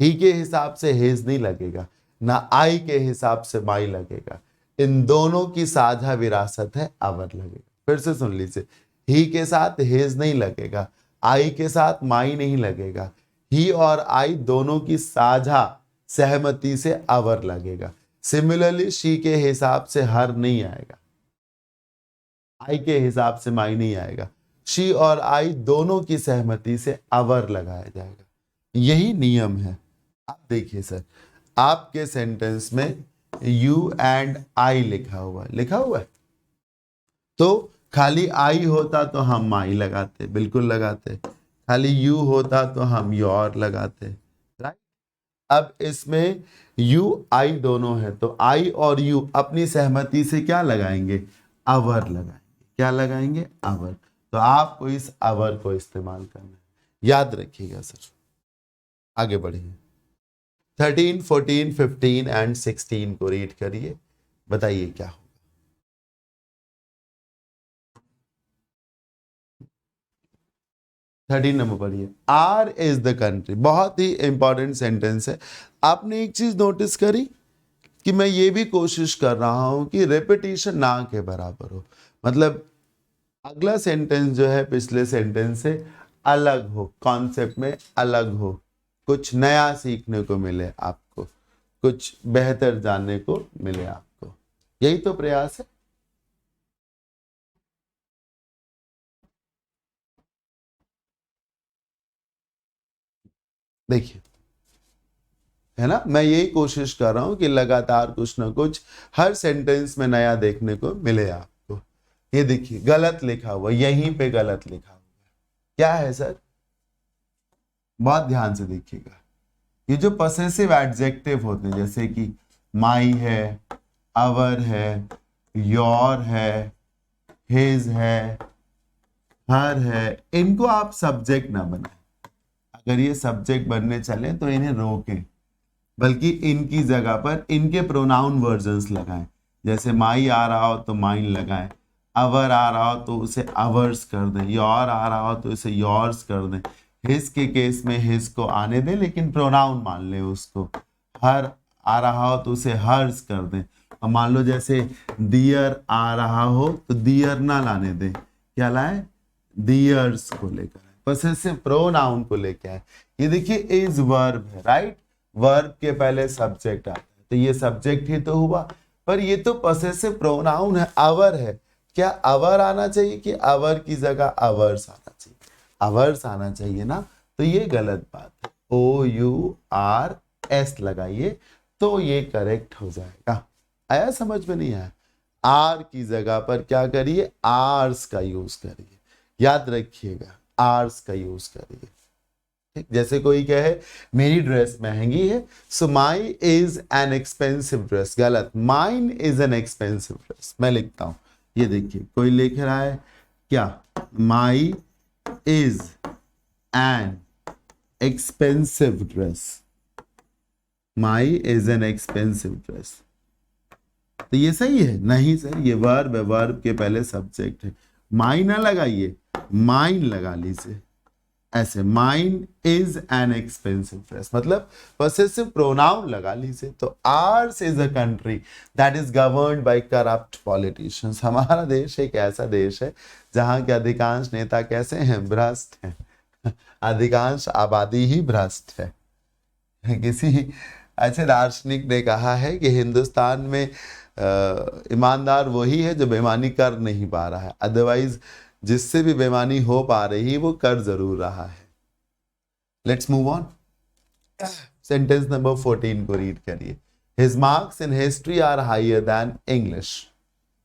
ही के हिसाब से हिज नहीं लगेगा, ना आई के हिसाब से माई लगेगा, इन दोनों की साझा विरासत है, अवर लगेगा। फिर से सुन लीजिए, ही के साथ हिज नहीं लगेगा, आई के साथ माई नहीं लगेगा, ही और आई दोनों की साझा सहमति से अवर लगेगा। सिमिलरली शी के हिसाब से हर नहीं आएगा, आई के हिसाब से माई नहीं आएगा, शी और आई दोनों की सहमति से अवर लगाया जाएगा। यही नियम है। आप देखिए सर, आपके सेंटेंस में यू एंड आई लिखा हुआ है, तो खाली आई होता तो हम माई लगाते, बिल्कुल लगाते, खाली यू होता तो हम योर लगाते, राइट। अब इसमें यू आई दोनों है, तो आई और यू अपनी सहमति से क्या लगाएंगे, अवर लगाएंगे। क्या लगाएंगे, अवर। तो आपको इस अवर को इस्तेमाल करना है, याद रखिएगा सर। आगे बढ़िए, 13, 14, 15 एंड 16 को रीड करिए, बताइए क्या होगा। 13 नंबर पढ़िए, आर इज द कंट्री। बहुत ही इंपॉर्टेंट सेंटेंस है। आपने एक चीज नोटिस करी कि मैं ये भी कोशिश कर रहा हूं कि रेपिटेशन ना के बराबर हो, मतलब अगला सेंटेंस जो है पिछले सेंटेंस से अलग हो, कॉन्सेप्ट में अलग हो, कुछ नया सीखने को मिले आपको, कुछ बेहतर जानने को मिले आपको, यही तो प्रयास है। देखिए, है ना, मैं यही कोशिश कर रहा हूं कि लगातार कुछ ना कुछ हर सेंटेंस में नया देखने को मिले आपको। ये देखिए, गलत लिखा हुआ, यहीं पे गलत लिखा हुआ, क्या है सर, बहुत ध्यान से देखिएगा। ये जो पॉसेसिव एडजेक्टिव होते हैं, जैसे कि माई है, अवर है, योर है, हिज है, हर है, इनको आप सब्जेक्ट ना बनाएं। अगर ये सब्जेक्ट बनने चले तो इन्हें रोकें, बल्कि इनकी जगह पर इनके प्रोनाउन वर्जन्स लगाएं। जैसे माई आ रहा हो तो माइन लगाएं, अवर आ रहा हो तो उसे अवर्स कर दें, योर आ रहा हो तो इसे योर्स कर दें, हिज के केस में हिज को आने दें लेकिन प्रोनाउन मान लें उसको, हर आ रहा हो तो उसे हर्स कर दें। और मान लो जैसे डियर आ रहा हो तो डियर ना लाने दें, क्या लाए, डियर्स को लेकर आए, पॉसेसिव प्रोनाउन को लेकर आए। ये देखिए इज वर्ब है, राइट, वर्ब के पहले सब्जेक्ट आता है, तो ये सब्जेक्ट ही तो हुआ, पर ये तो पॉसेसिव प्रोनाउन है, अवर है। क्या अवर आना चाहिए कि अवर की जगह अवर्स आना चाहिए, अवर्स आना चाहिए ना, तो ये गलत बात है। OURS लगाइए तो ये करेक्ट हो जाएगा। आया समझ में, नहीं आया, आर की जगह पर क्या करिए, आर्स का यूज करिए, याद रखिएगा, आर्स का यूज करिए। जैसे कोई कहे मेरी ड्रेस महंगी है, सो माई इज एन एक्सपेंसिव ड्रेस, गलत, mine is an expensive dress. मैं लिखता हूं, ये देखिए, कोई लिख रहा है क्या, my is an expensive dress, my is an expensive dress, तो ये सही है, नहीं सर, ये वर्ब है, वर्ब के पहले सब्जेक्ट है, माई ना लगाइए, माइन लगा लीजिए, ऐसे, mine is an expensive dress, मतलब पॉसेसिव प्रोनाउन लगा लीजिए। तो ours is a country that is governed by corrupt politicians. हमारा देश एक ऐसा देश है जहां के अधिकांश नेता कैसे हैं, भ्रष्ट हैं, अधिकांश आबादी ही भ्रष्ट है। किसी अच्छे दार्शनिक ने कहा है कि हिंदुस्तान में ईमानदार वही है जो बेईमानी कर नहीं पा रहा है, अदरवाइज जिससे भी बेईमानी हो पा रही वो कर जरूर रहा है। Let's move on, sentence number 14 को रीड करिए। His marks in history are higher than English.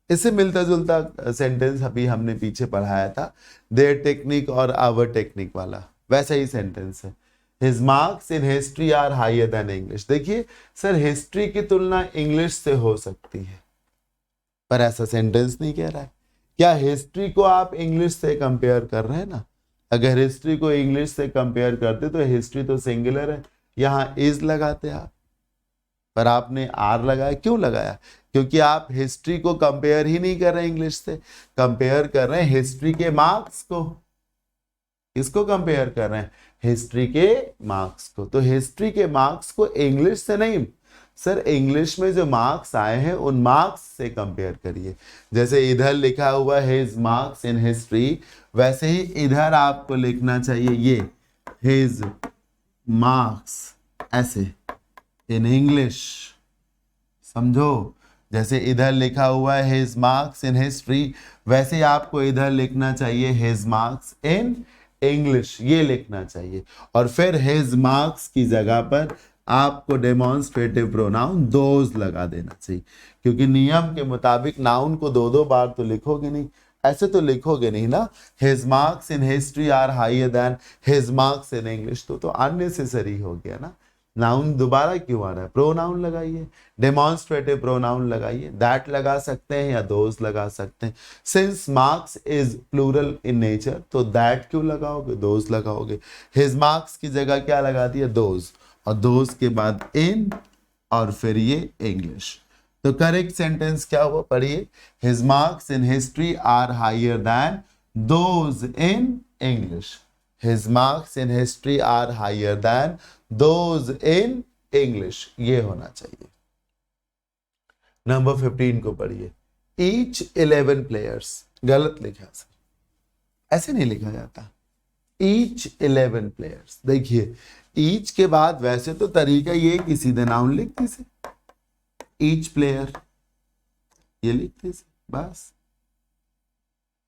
इससे मिलता जुलता सेंटेंस अभी हमने पीछे पढ़ाया था, देयर टेक्निक और आवर टेक्निक वाला, वैसा ही सेंटेंस है। His marks in history are higher than English. देखिए सर, हिस्ट्री की तुलना इंग्लिश से हो सकती है, पर ऐसा सेंटेंस नहीं कह रहा है। क्या हिस्ट्री को आप इंग्लिश से कंपेयर कर रहे हैं ना? अगर हिस्ट्री को इंग्लिश से कंपेयर करते तो हिस्ट्री तो सिंगुलर है, यहां इज लगाते आप, पर आपने आर लगाया। क्यों लगाया? क्योंकि आप हिस्ट्री को कंपेयर ही नहीं कर रहे इंग्लिश से, कंपेयर कर रहे हैं हिस्ट्री के मार्क्स को। किसको कंपेयर कर रहे हैं? हिस्ट्री के मार्क्स को। तो हिस्ट्री के मार्क्स को इंग्लिश से नहीं सर, इंग्लिश में जो मार्क्स आए हैं उन मार्क्स से कंपेयर करिए। जैसे इधर लिखा हुआ है हिज मार्क्स इन हिस्ट्री, वैसे ही इधर आपको लिखना चाहिए ये हिज मार्क्स ऐसे इन इंग्लिश। समझो, जैसे इधर लिखा हुआ है हिज मार्क्स इन हिस्ट्री, वैसे ही आपको इधर लिखना चाहिए हिज मार्क्स इन इंग्लिश, ये लिखना चाहिए। और फिर हिज मार्क्स की जगह पर आपको डेमोन्स्ट्रेटिव प्रोनाउन दोज लगा देना चाहिए, क्योंकि नियम के मुताबिक नाउन को दो दो बार तो लिखोगे नहीं, ऐसे तो लिखोगे नहीं ना। His marks in history are higher than his marks in English, तो अननेसेसरी हो गया ना। नाउन दोबारा क्यों आ रहा है? प्रोनाउन लगाइए, डेमोन्स्ट्रेटिव प्रोनाउन लगाइए, दैट लगा सकते हैं या दोज लगा सकते हैं। Since marks is plural in nature, तो दैट क्यों लगाओगे? दोज लगाओगे। हिज मार्क्स की जगह क्या लगा दिया? दोज, और दोज के बाद इन, और फिर ये इंग्लिश। तो करेक्ट सेंटेंस क्या हुआ? पढ़िए, his marks in history are higher than those in English. His marks in history are higher than those in English, ये होना चाहिए। नंबर 15 को पढ़िए, ईच 11 प्लेयर्स। गलत लिखा सर, ऐसे नहीं लिखा जाता। ईच 11 प्लेयर्स, देखिए ईच के बाद वैसे तो तरीका ये कि सीधे नाउन लिखते से ईच प्लेयर, ये लिखते से बस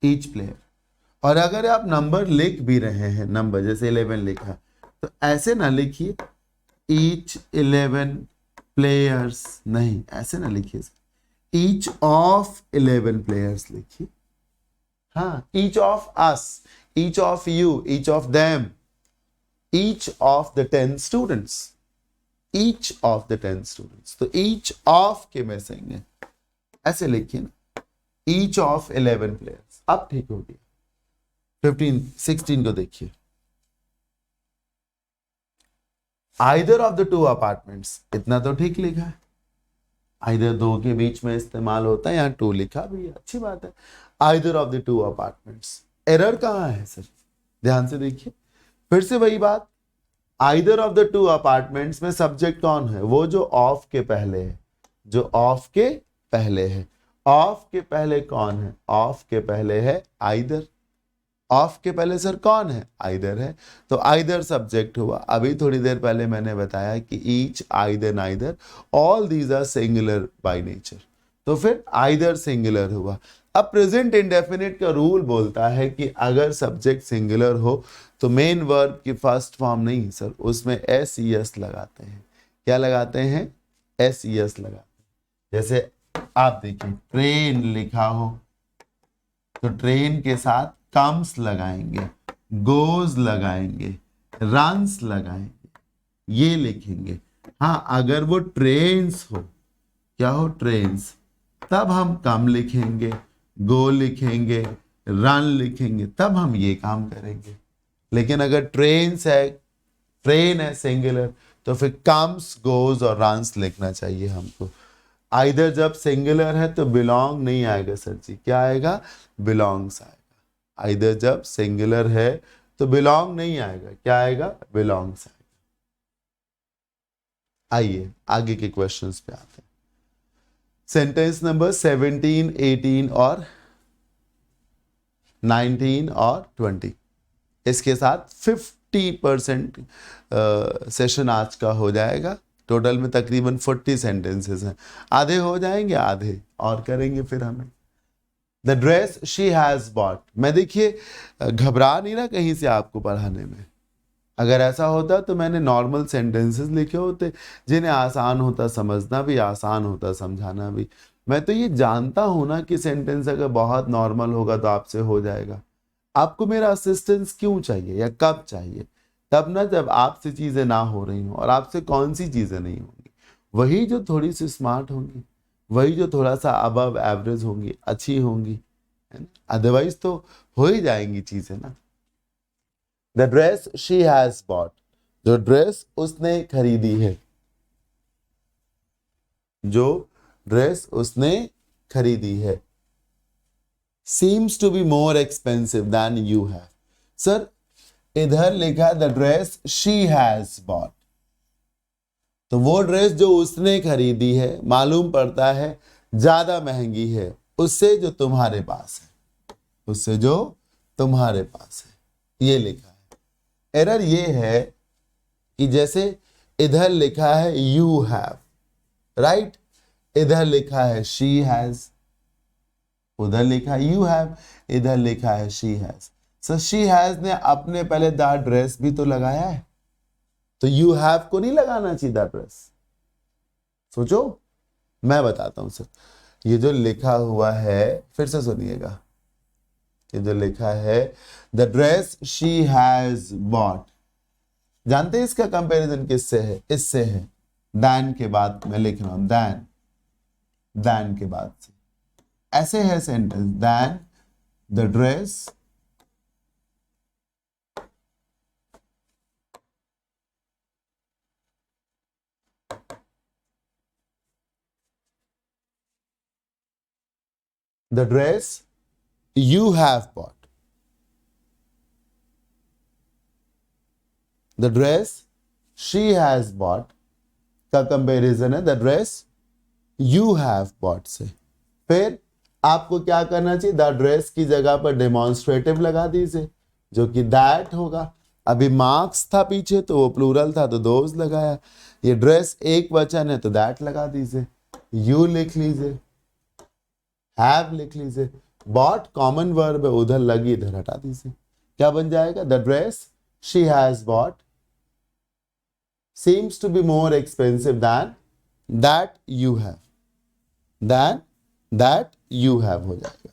ईच प्लेयर। और अगर आप नंबर लिख भी रहे हैं, नंबर जैसे 11 लिखा, तो ऐसे ना लिखिए ईच 11 प्लेयर्स, नहीं ऐसे ना लिखिए, ईच ऑफ 11 प्लेयर्स लिखिए। हाँ, each of us, each of you, each of them, each of the 10 students, each of the 10 students। तो each of के मिसिंग है, ऐसे लिखिए ना, each of 11 players। अब ठीक हो गया। 16 को देखिए, either of the two apartments, इतना तो ठीक लिखा है। either दो के बीच में इस्तेमाल होता है, यहाँ 2 लिखा भी है, अच्छी बात है। either of the two apartments, error कहाँ है सर? ध्यान से देखिए, फिर से वही बात, either of the two apartments में सब्जेक्ट कौन है? वो जो ऑफ के पहले है, जो ऑफ के पहले है। ऑफ के पहले कौन है? ऑफ के पहले है आइदर। ऑफ के पहले सर कौन है? आइदर है, तो आइदर सब्जेक्ट हुआ। अभी थोड़ी देर पहले मैंने बताया कि each, either, neither, all these are singular by nature, तो फिर आइदर सिंगुलर हुआ। अब प्रेजेंट इंडेफिनिट का रूल बोलता है कि अगर सब्जेक्ट सिंगुलर हो तो मेन वर्ब की फर्स्ट फॉर्म नहीं सर, उसमें एस ई एस लगाते हैं। क्या लगाते हैं? एस ई एस लगाते हैं। जैसे आप देखिए, ट्रेन लिखा हो तो ट्रेन के साथ कम्स लगाएंगे, गोज लगाएंगे, रन्स लगाएंगे, ये लिखेंगे। हाँ, अगर वो ट्रेन्स हो, क्या हो? ट्रेन्स, तब हम कम लिखेंगे, गो लिखेंगे, रन लिखेंगे, तब हम ये काम करेंगे। लेकिन अगर ट्रेन्स है, ट्रेन है सिंगुलर, तो फिर कम्स, गोज और रन्स लिखना चाहिए हमको। आइदर जब सिंगुलर है तो बिलोंग नहीं आएगा सर जी, क्या आएगा? बिलोंग्स आएगा। आइदर जब सिंगुलर है तो बिलोंग नहीं आएगा, क्या आएगा? बिलोंग्स आएगा। आइए आगे के क्वेश्चंस पे आते हैं। सेंटेंस नंबर 17, 18 और 19 और 20, इसके साथ 50% सेशन आज का हो जाएगा। टोटल में तकरीबन 40 सेंटेंसेस हैं, आधे हो जाएंगे, आधे और करेंगे फिर हमें। The dress she has bot, मैं देखिए घबरा नहीं रहा कहीं से आपको पढ़ाने में, अगर ऐसा होता तो मैंने नॉर्मल सेंटेंसेस लिखे होते जिन्हें आसान होता समझना भी, आसान होता समझाना भी। मैं तो ये जानता हूं ना कि सेंटेंस अगर बहुत नॉर्मल होगा तो आपसे हो जाएगा। आपको मेरा असिस्टेंस क्यों चाहिए या कब चाहिए? तब ना जब आपसे चीजें ना हो रही हो। और आपसे कौन सी चीजें नहीं होंगी? वही जो थोड़ी सी स्मार्ट होंगी, वही जो थोड़ा सा अबव एवरेज होंगी, अच्छी होंगी, है ना? अदरवाइज तो हो ही जाएंगी चीजें ना। The dress she has bought, जो ड्रेस उसने खरीदी है, जो ड्रेस उसने खरीदी है। Seems to be more expensive than you have. Sir इधर लिखा the dress she has bought, तो वो ड्रेस जो उसने खरीदी है मालूम पड़ता है ज्यादा महंगी है उससे जो तुम्हारे पास है, उससे जो तुम्हारे पास है, ये लिखा है। एरर ये है कि जैसे इधर लिखा है यू हैव, राइट, इधर लिखा है शी हैज, उधर लिखा है यू हैव, इधर लिखा है she has. Sir she has ने अपने पहले द ड्रेस भी तो लगाया है, तो यू हैव को नहीं लगाना चाहिए द ड्रेस। सोचो, मैं बताता हूं सर। ये जो लिखा हुआ है, फिर से सुनिएगा, ये जो लिखा है the dress she has bot, जानते हैं इसका कंपैरिजन किससे है? इससे है, दैन के बाद मैं लिख रहा हूं, दैन, दैन के बाद से ऐसे है sentence, than the dress the dress you have bought, the dress she has bought का कंपैरिजन है the dress you have bought से। फिर आपको क्या करना चाहिए? द ड्रेस की जगह पर डेमोन्स्ट्रेटिव लगा दीजिए जो कि दैट होगा। अभी मार्क्स था पीछे तो वो प्लूरल था तो दोज लगाया। ये ड्रेस एक वचन है तो दैट लगा दीजिए, यू लिख लीजिए, हैव लिख लीजिए, बॉट कॉमन वर्ब है उधर लगी इधर हटा दीजिए। क्या बन जाएगा? The dress she has bot seems to be more expensive than that you have, than that you have हो जाएगा।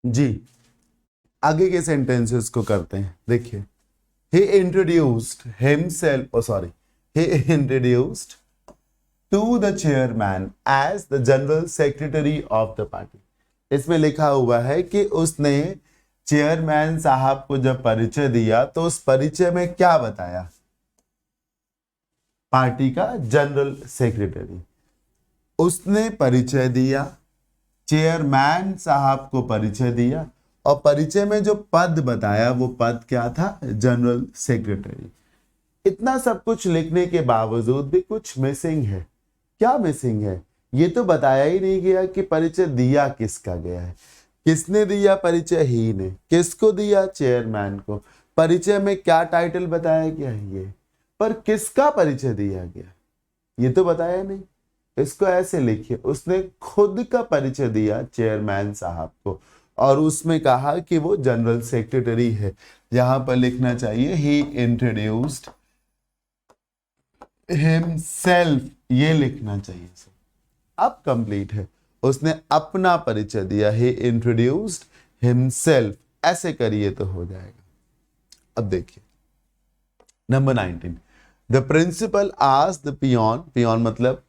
जी, आगे के सेंटेंसेस को करते हैं। देखिए, he introduced himself, oh sorry, he introduced to the chairman as the general secretary of the party। इसमें लिखा हुआ है कि उसने चेयरमैन साहब को जब परिचय दिया तो उस परिचय में क्या बताया? पार्टी का जनरल सेक्रेटरी। उसने परिचय दिया, चेयरमैन साहब को परिचय दिया, और परिचय में जो पद बताया वो पद क्या था? General secretary. इतना सब कुछ लिखने के बावजूद भी कुछ मिसिंग है। क्या मिसिंग है? ये तो बताया ही नहीं गया कि परिचय दिया किसका गया है। किसने दिया परिचय? ही ने। किसको दिया? चेयरमैन को। परिचय में क्या टाइटल बताया गया है? ये। पर किसका परिचय दिया गया ये तो बताया नहीं। इसको ऐसे लिखिए, उसने खुद का परिचय दिया चेयरमैन साहब को, और उसमें कहा कि वो जनरल सेक्रेटरी है। यहां पर लिखना चाहिए ही इंट्रोड्यूस्ड हिमसेल्फ, ये लिखना चाहिए सर। अब कंप्लीट है, उसने अपना परिचय दिया, ही इंट्रोड्यूस्ड हिमसेल्फ, ऐसे करिए तो हो जाएगा। अब देखिए number 19, the principal asked the peon, peon मतलब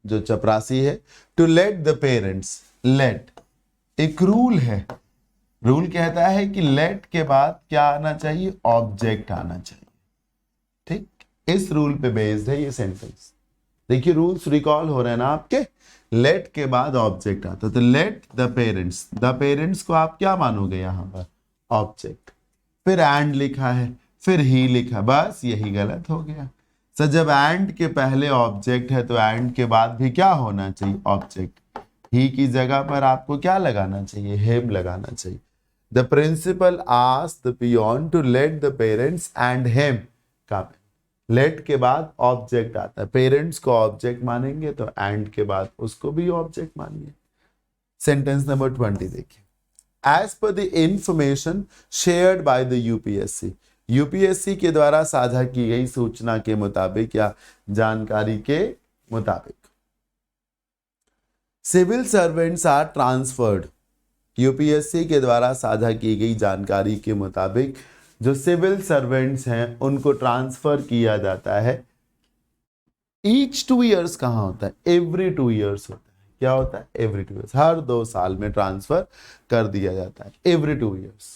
जो चपरासी है, to let the parents, let एक रूल है, रूल कहता है कि लेट के बाद क्या आना चाहिए, ऑब्जेक्ट आना चाहिए। ठीक, इस रूल पे बेस्ड है ये सेंटेंस। देखिए रूल्स रिकॉल हो रहे हैं ना आपके, लेट के बाद ऑब्जेक्ट आता है, तो late the parents, the parents को आप क्या मानोगे यहां पर, ऑब्जेक्ट, फिर एंड लिखा है, फिर ही लिखा, बस यही गलत हो गया। सर जब एंड के पहले ऑब्जेक्ट है तो एंड के बाद भी क्या होना चाहिए, ऑब्जेक्ट। ही की जगह पर आपको क्या लगाना चाहिए, हिम लगाना चाहिए। The principal asked the peon to let the parents and him come. Let के बाद ऑब्जेक्ट आता है, पेरेंट्स को ऑब्जेक्ट मानेंगे तो एंड के बाद उसको भी ऑब्जेक्ट मानिए। सेंटेंस नंबर 20 देखिए, एज पर the information shared by the UPSC, UPSC के द्वारा साझा की गई सूचना के मुताबिक या जानकारी के मुताबिक, civil servants are transferred, UPSC के द्वारा साझा की गई जानकारी के मुताबिक जो सिविल सर्वेंट्स हैं उनको ट्रांसफर किया जाता है। ईच 2 ईयर्स कहाँ होता है, एवरी 2 ईयर्स होता है। क्या होता है, एवरी 2 ईयर्स, हर 2 साल में ट्रांसफर कर दिया जाता है। एवरी 2 ईयर्स,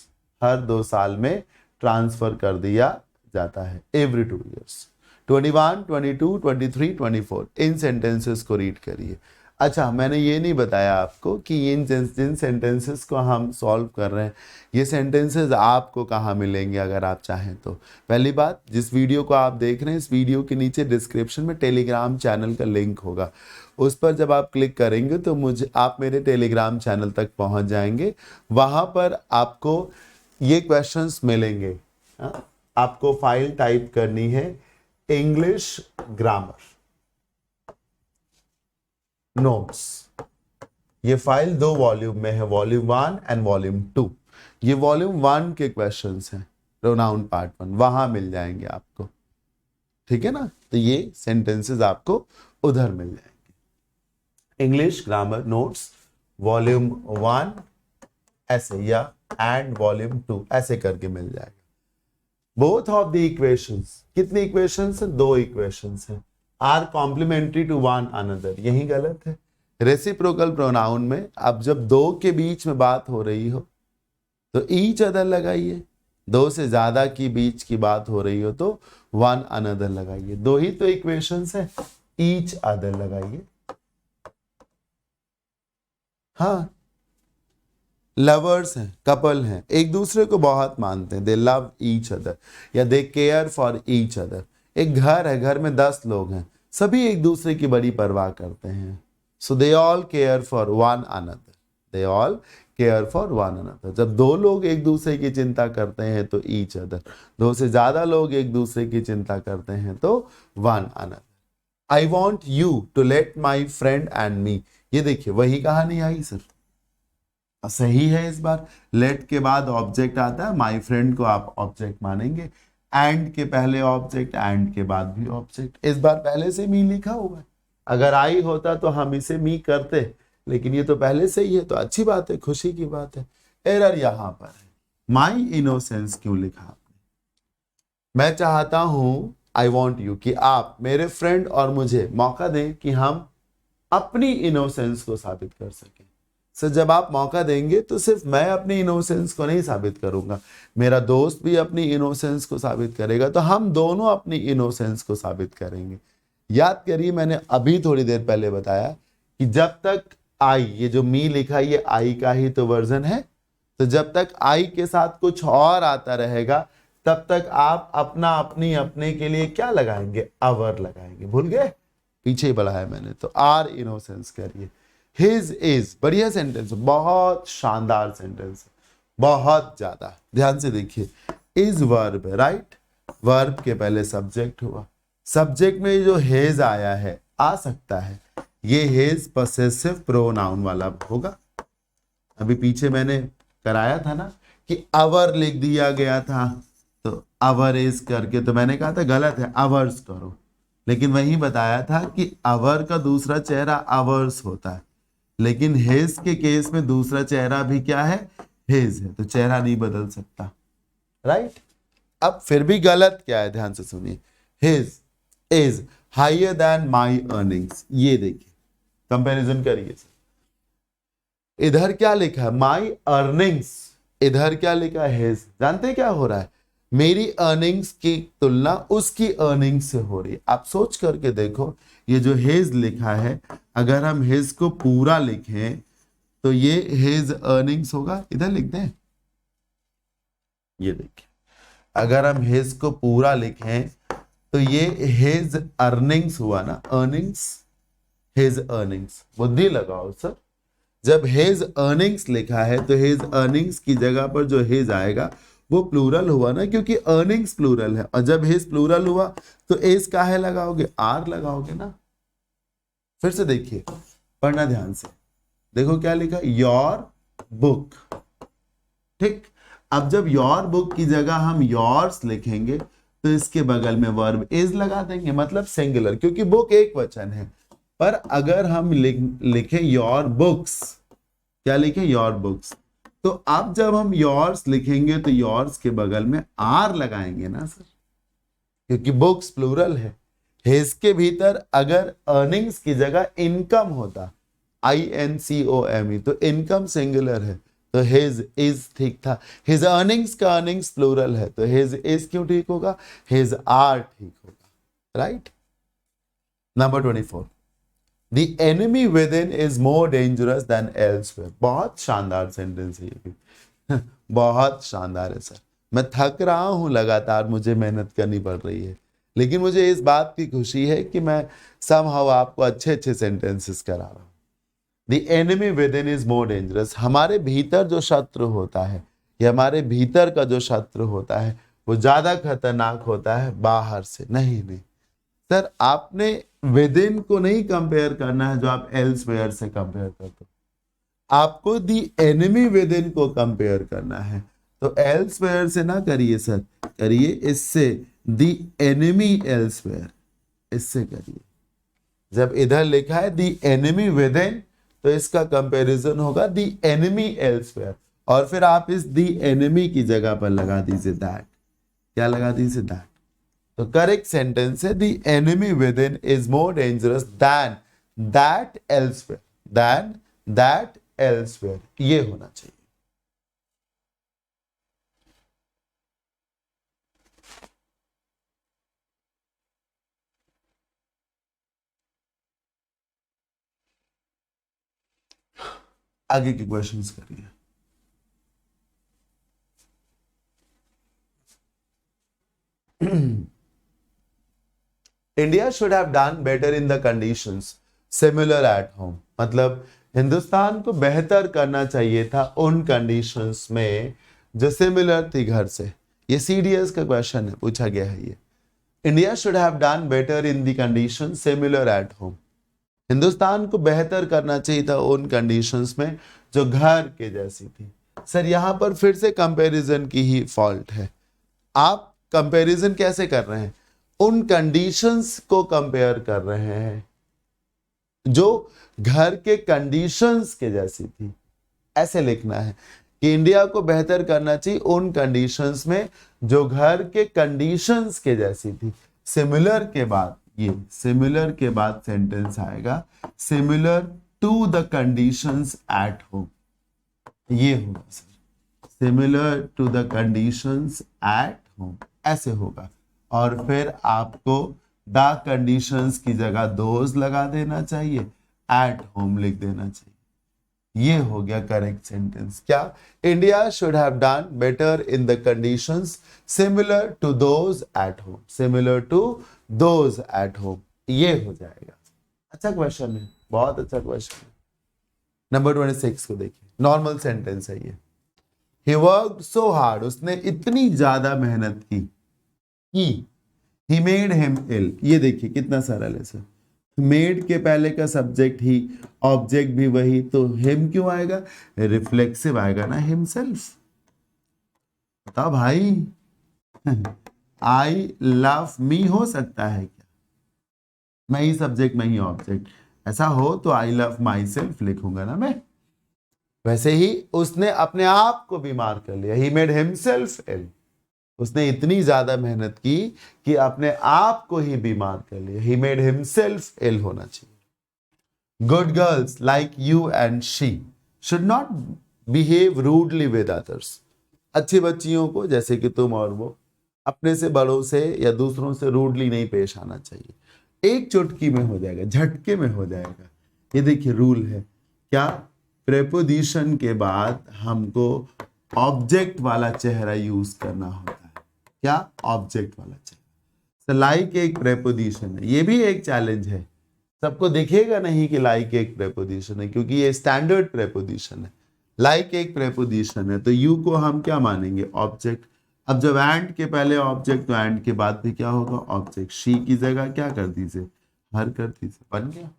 हर 2 साल में ट्रांसफर कर दिया जाता है, एवरी 2 ईयर्स। 21, 22, 23, 24 इन सेंटेंसेस को रीड करिए। अच्छा मैंने ये नहीं बताया आपको कि इन जिन सेंटेंसेस को हम सॉल्व कर रहे हैं ये सेंटेंसेस आपको कहाँ मिलेंगे अगर आप चाहें तो। पहली बात, जिस वीडियो को आप देख रहे हैं इस वीडियो के नीचे डिस्क्रिप्शन में टेलीग्राम चैनल का लिंक होगा, उस पर जब आप क्लिक करेंगे तो आप मेरे टेलीग्राम चैनल तक पहुँच जाएंगे। वहाँ पर आपको ये क्वेश्चंस मिलेंगे। आपको फाइल टाइप करनी है इंग्लिश ग्रामर नोट्स, ये फाइल 2 वॉल्यूम में है, वॉल्यूम 1 एंड वॉल्यूम 2। ये वॉल्यूम 1 के क्वेश्चंस हैं, प्रोनाउन पार्ट 1 वहां मिल जाएंगे आपको, ठीक है ना। तो ये सेंटेंसेस आपको उधर मिल जाएंगे। इंग्लिश ग्रामर नोट्स वॉल्यूम 1 ऐसे, या एंड वॉल्यूम 2 ऐसे करके मिल जाएगा। बोथ ऑफ द इक्वेशंस, कितनी इक्वेशंस हैं, 2 इक्वेशंस हैं, are complementary to one another, यही गलत है। रेसिप्रोकल प्रोनाउन में अब जब 2 के बीच में बात हो रही हो तो ईच अदर लगाइए, 2 से ज्यादा की बीच की बात हो रही हो तो वन अनदर लगाइए। 2 ही तो इक्वेशंस है, ईच अदर लगाइए। हाँ, लवर्स हैं, कपल हैं, एक दूसरे को बहुत मानते हैं, दे लव ईच अदर या they care for each other. एक घर है, घर में 10 लोग हैं, सभी एक दूसरे की बड़ी परवाह करते हैं। So they all care for one another, they all care for one another. जब 2 लोग एक दूसरे की चिंता करते हैं तो ईच अदर, 2 से ज्यादा लोग एक दूसरे की चिंता करते हैं तो one another. I want you to let my friend and me, ये देखिए वही कहानी आई सर, सही है। इस बार लेट के बाद ऑब्जेक्ट आता है, माई फ्रेंड को आप ऑब्जेक्ट मानेंगे, एंड के पहले ऑब्जेक्ट, एंड के बाद भी ऑब्जेक्ट। इस बार पहले से मी लिखा हुआ है, अगर आई होता तो हम इसे मी करते, लेकिन ये तो पहले से ही है तो अच्छी बात है, खुशी की बात है। एरर यहां पर है, माई इनोसेंस क्यों लिखा आपने। मैं चाहता हूं, आई वॉन्ट यू, कि आप मेरे फ्रेंड और मुझे मौका दें कि हम अपनी इनोसेंस को साबित कर सकें। सर जब आप मौका देंगे तो सिर्फ मैं अपनी इनोसेंस को नहीं साबित करूंगा, मेरा दोस्त भी अपनी इनोसेंस को साबित करेगा, तो हम दोनों अपनी इनोसेंस को साबित करेंगे। याद करिए मैंने अभी थोड़ी देर पहले बताया कि जब तक आई, ये जो मी लिखा ये आई का ही तो वर्जन है, तो जब तक आई के साथ कुछ और आता रहेगा तब तक आप अपना अपनी अपने के लिए क्या लगाएंगे, अवर लगाएंगे। भूल गए, पीछे ही बढ़ाया मैंने, तो आर इनोसेंस करिए। हिज इज, बढ़िया सेंटेंस, बहुत शानदार सेंटेंस, बहुत ज्यादा ध्यान से देखिए। इज वर्ब है, राइट, वर्ब के पहले सब्जेक्ट हुआ, सब्जेक्ट में जो हेज आया है आ सकता है, ये हेज पसेसिव प्रोनाउन वाला होगा। अभी पीछे मैंने कराया था ना कि आवर लिख दिया गया था, तो आवर इज करके, तो मैंने कहा था गलत है, आवर्स करो, लेकिन वही बताया था कि आवर का दूसरा चेहरा आवर्स होता है, लेकिन हिज के केस में दूसरा चेहरा भी क्या है, हिज है, तो चेहरा नहीं बदल सकता, राइट। अब फिर भी गलत क्या है, ध्यान से सुनिए, his is higher than my earnings, ये देखिए कंपैरिजन करिए। इधर क्या लिखा है, माई अर्निंग्स, इधर क्या लिखा है, हिज। जानते हैं क्या हो रहा है, मेरी अर्निंग्स की तुलना उसकी अर्निंग्स से हो रही है। आप सोच करके देखो, ये जो हिज लिखा है, अगर हम हिज को पूरा लिखें तो ये हिज अर्निंग्स होगा, इधर लिख दें, ये देखिए, अगर हम हिज को पूरा लिखें तो ये हिज अर्निंग्स हुआ ना, अर्निंग्स, हिज अर्निंग्स। बुद्धि लगाओ सर, जब हिज अर्निंग्स लिखा है तो हिज अर्निंग्स की जगह पर जो हिज आएगा वो प्लूरल हुआ ना, क्योंकि अर्निंग्स प्लूरल है, और जब हिज प्लूरल हुआ तो एज काहे लगाओगे, आर लगाओगे ना। फिर से देखिए, पढ़ना ध्यान से, देखो क्या लिखा, योर बुक, ठीक। अब जब योर बुक की जगह हम योर्स लिखेंगे तो इसके बगल में वर्ब इज लगा देंगे, मतलब सिंगुलर, क्योंकि बुक एक वचन है। पर अगर हम लिखें योर बुक्स, क्या लिखें, योर बुक्स, तो अब जब हम योर्स लिखेंगे तो योर्स के बगल में आर लगाएंगे ना सर, क्योंकि बुक्स प्लूरल है। हिज के भीतर अगर अर्निंग्स की जगह इनकम होता, INCOME, तो इनकम सिंगुलर है, तो हिज इज ठीक था। हिज अर्निंग्स का अर्निंग्स प्लूरल है, तो हिज इज क्यों ठीक होगा, हिज आर ठीक होगा, right. Number 24, The enemy within is more dangerous than elsewhere। बहुत शानदार सेंटेंस है ये भी बहुत शानदार है सर। मैं थक रहा हूं लगातार, मुझे मेहनत करनी पड़ रही है, लेकिन मुझे इस बात की खुशी है कि मैं समहाउ आपको अच्छे अच्छे सेंटेंसेस करा रहा हूं। The enemy within is more dangerous। हमारे भीतर जो शत्रु होता है, या हमारे भीतर का जो शत्रु होता है, वो ज्यादा खतरनाक होता है बाहर से। नहीं नहीं सर, आपने विदिन को नहीं कंपेयर करना है जो आप एल्सवेयर से कंपेयर करते हो, आपको दी एनिमी विदिन को कंपेयर करना है। तो एल्सवेयर से ना करिए सर, करिए इससे, दी एनिमी एल्सवेयर, इससे करिए। जब इधर लिखा है दी एनिमी विदिन, तो इसका कंपैरिजन होगा दी एनिमी एल्सवेयर, और फिर आप इस दी एनिमी की जगह पर लगा दीजिए दैट। क्या लगा दीजिए, दैट। तो करेक्ट सेंटेंस है, the enemy within is more dangerous than that elsewhere, than that elsewhere, ये होना चाहिए। आगे के क्वेश्चंस करिए। India should have done better in the conditions similar at home. मतलब हिंदुस्तान को बेहतर करना चाहिए था उन कंडीशंस में जो सिमिलर थी घर से। ये CDS का क्वेश्चन है, पूछा गया है ये। India should have done better in the condition similar at home. Hindustan को बेहतर करना चाहिए था उन कंडीशंस में जो घर के जैसी थी। सर यहां पर फिर से कंपैरिजन की ही फॉल्ट है। आप कंपैरिजन कैसे कर रहे हैं, उन कंडीशंस को कंपेयर कर रहे हैं जो घर के कंडीशंस के जैसी थी। ऐसे लिखना है कि इंडिया को बेहतर करना चाहिए उन कंडीशंस में जो घर के कंडीशंस के जैसी थी। सिमिलर के बाद, ये सिमिलर के बाद सेंटेंस आएगा similar to the conditions at home, ये होगा sir, similar to the conditions at home, ऐसे होगा। और फिर आपको द कंडीशंस की जगह दोज लगा देना चाहिए, एट होम लिख देना चाहिए। ये हो गया करेक्ट सेंटेंस। क्या, India should have done better in the conditions similar to those at home, similar to those at home, ये हो जाएगा। अच्छा क्वेश्चन है, बहुत अच्छा क्वेश्चन है। नंबर 26 को देखिए, नॉर्मल सेंटेंस है ये। He worked so hard, उसने इतनी ज्यादा मेहनत की, he made him ill। ये देखिए कितना सरल है सर। मेड के पहले का सब्जेक्ट ही, ऑब्जेक्ट भी वही, तो हिम क्यों आएगा? रिफ्लेक्सिव आएगा ना, हिमसेल्फ। बता भाई। आई लव मी हो सकता है क्या? मैं ही सब्जेक्ट मैं ही ऑब्जेक्ट, ऐसा हो तो आई लव माई सेल्फ लिखूंगा ना मैं। वैसे ही उसने अपने आप को बीमार कर लिया, ही मेड हिमसेल्फ इल। उसने इतनी ज्यादा मेहनत की कि अपने आप को ही बीमार कर लिया, ही मेड हिमसेल्फ इल होना चाहिए। Good girls like you and she should not behave rudely with others. अच्छी बच्चियों को जैसे कि तुम और वो अपने से बड़ों से या दूसरों से रूडली नहीं पेश आना चाहिए। एक चुटकी में हो जाएगा, झटके में हो जाएगा। ये देखिए रूल है क्या, प्रेपोजिशन के बाद हमको ऑब्जेक्ट वाला चेहरा यूज करना होता है। क्या? ऑब्जेक्ट वाला चेहरा। लाइक एक प्रेपोजिशन है, ये भी एक चैलेंज है। सबको दिखेगा नहीं कि लाइक एक प्रेपोजिशन है, क्योंकि ये स्टैंडर्ड प्रेपोजिशन है। लाइक एक प्रेपोजिशन है तो यू को हम क्या मानेंगे? ऑब्जेक्ट। अब जब एंड के पहले ऑब्जेक्ट तो एंड के बाद भी क्या होगा? ऑब्जेक्ट। शी की जगह क्या कर दीजिए? हर कर दीजिए, बन गया।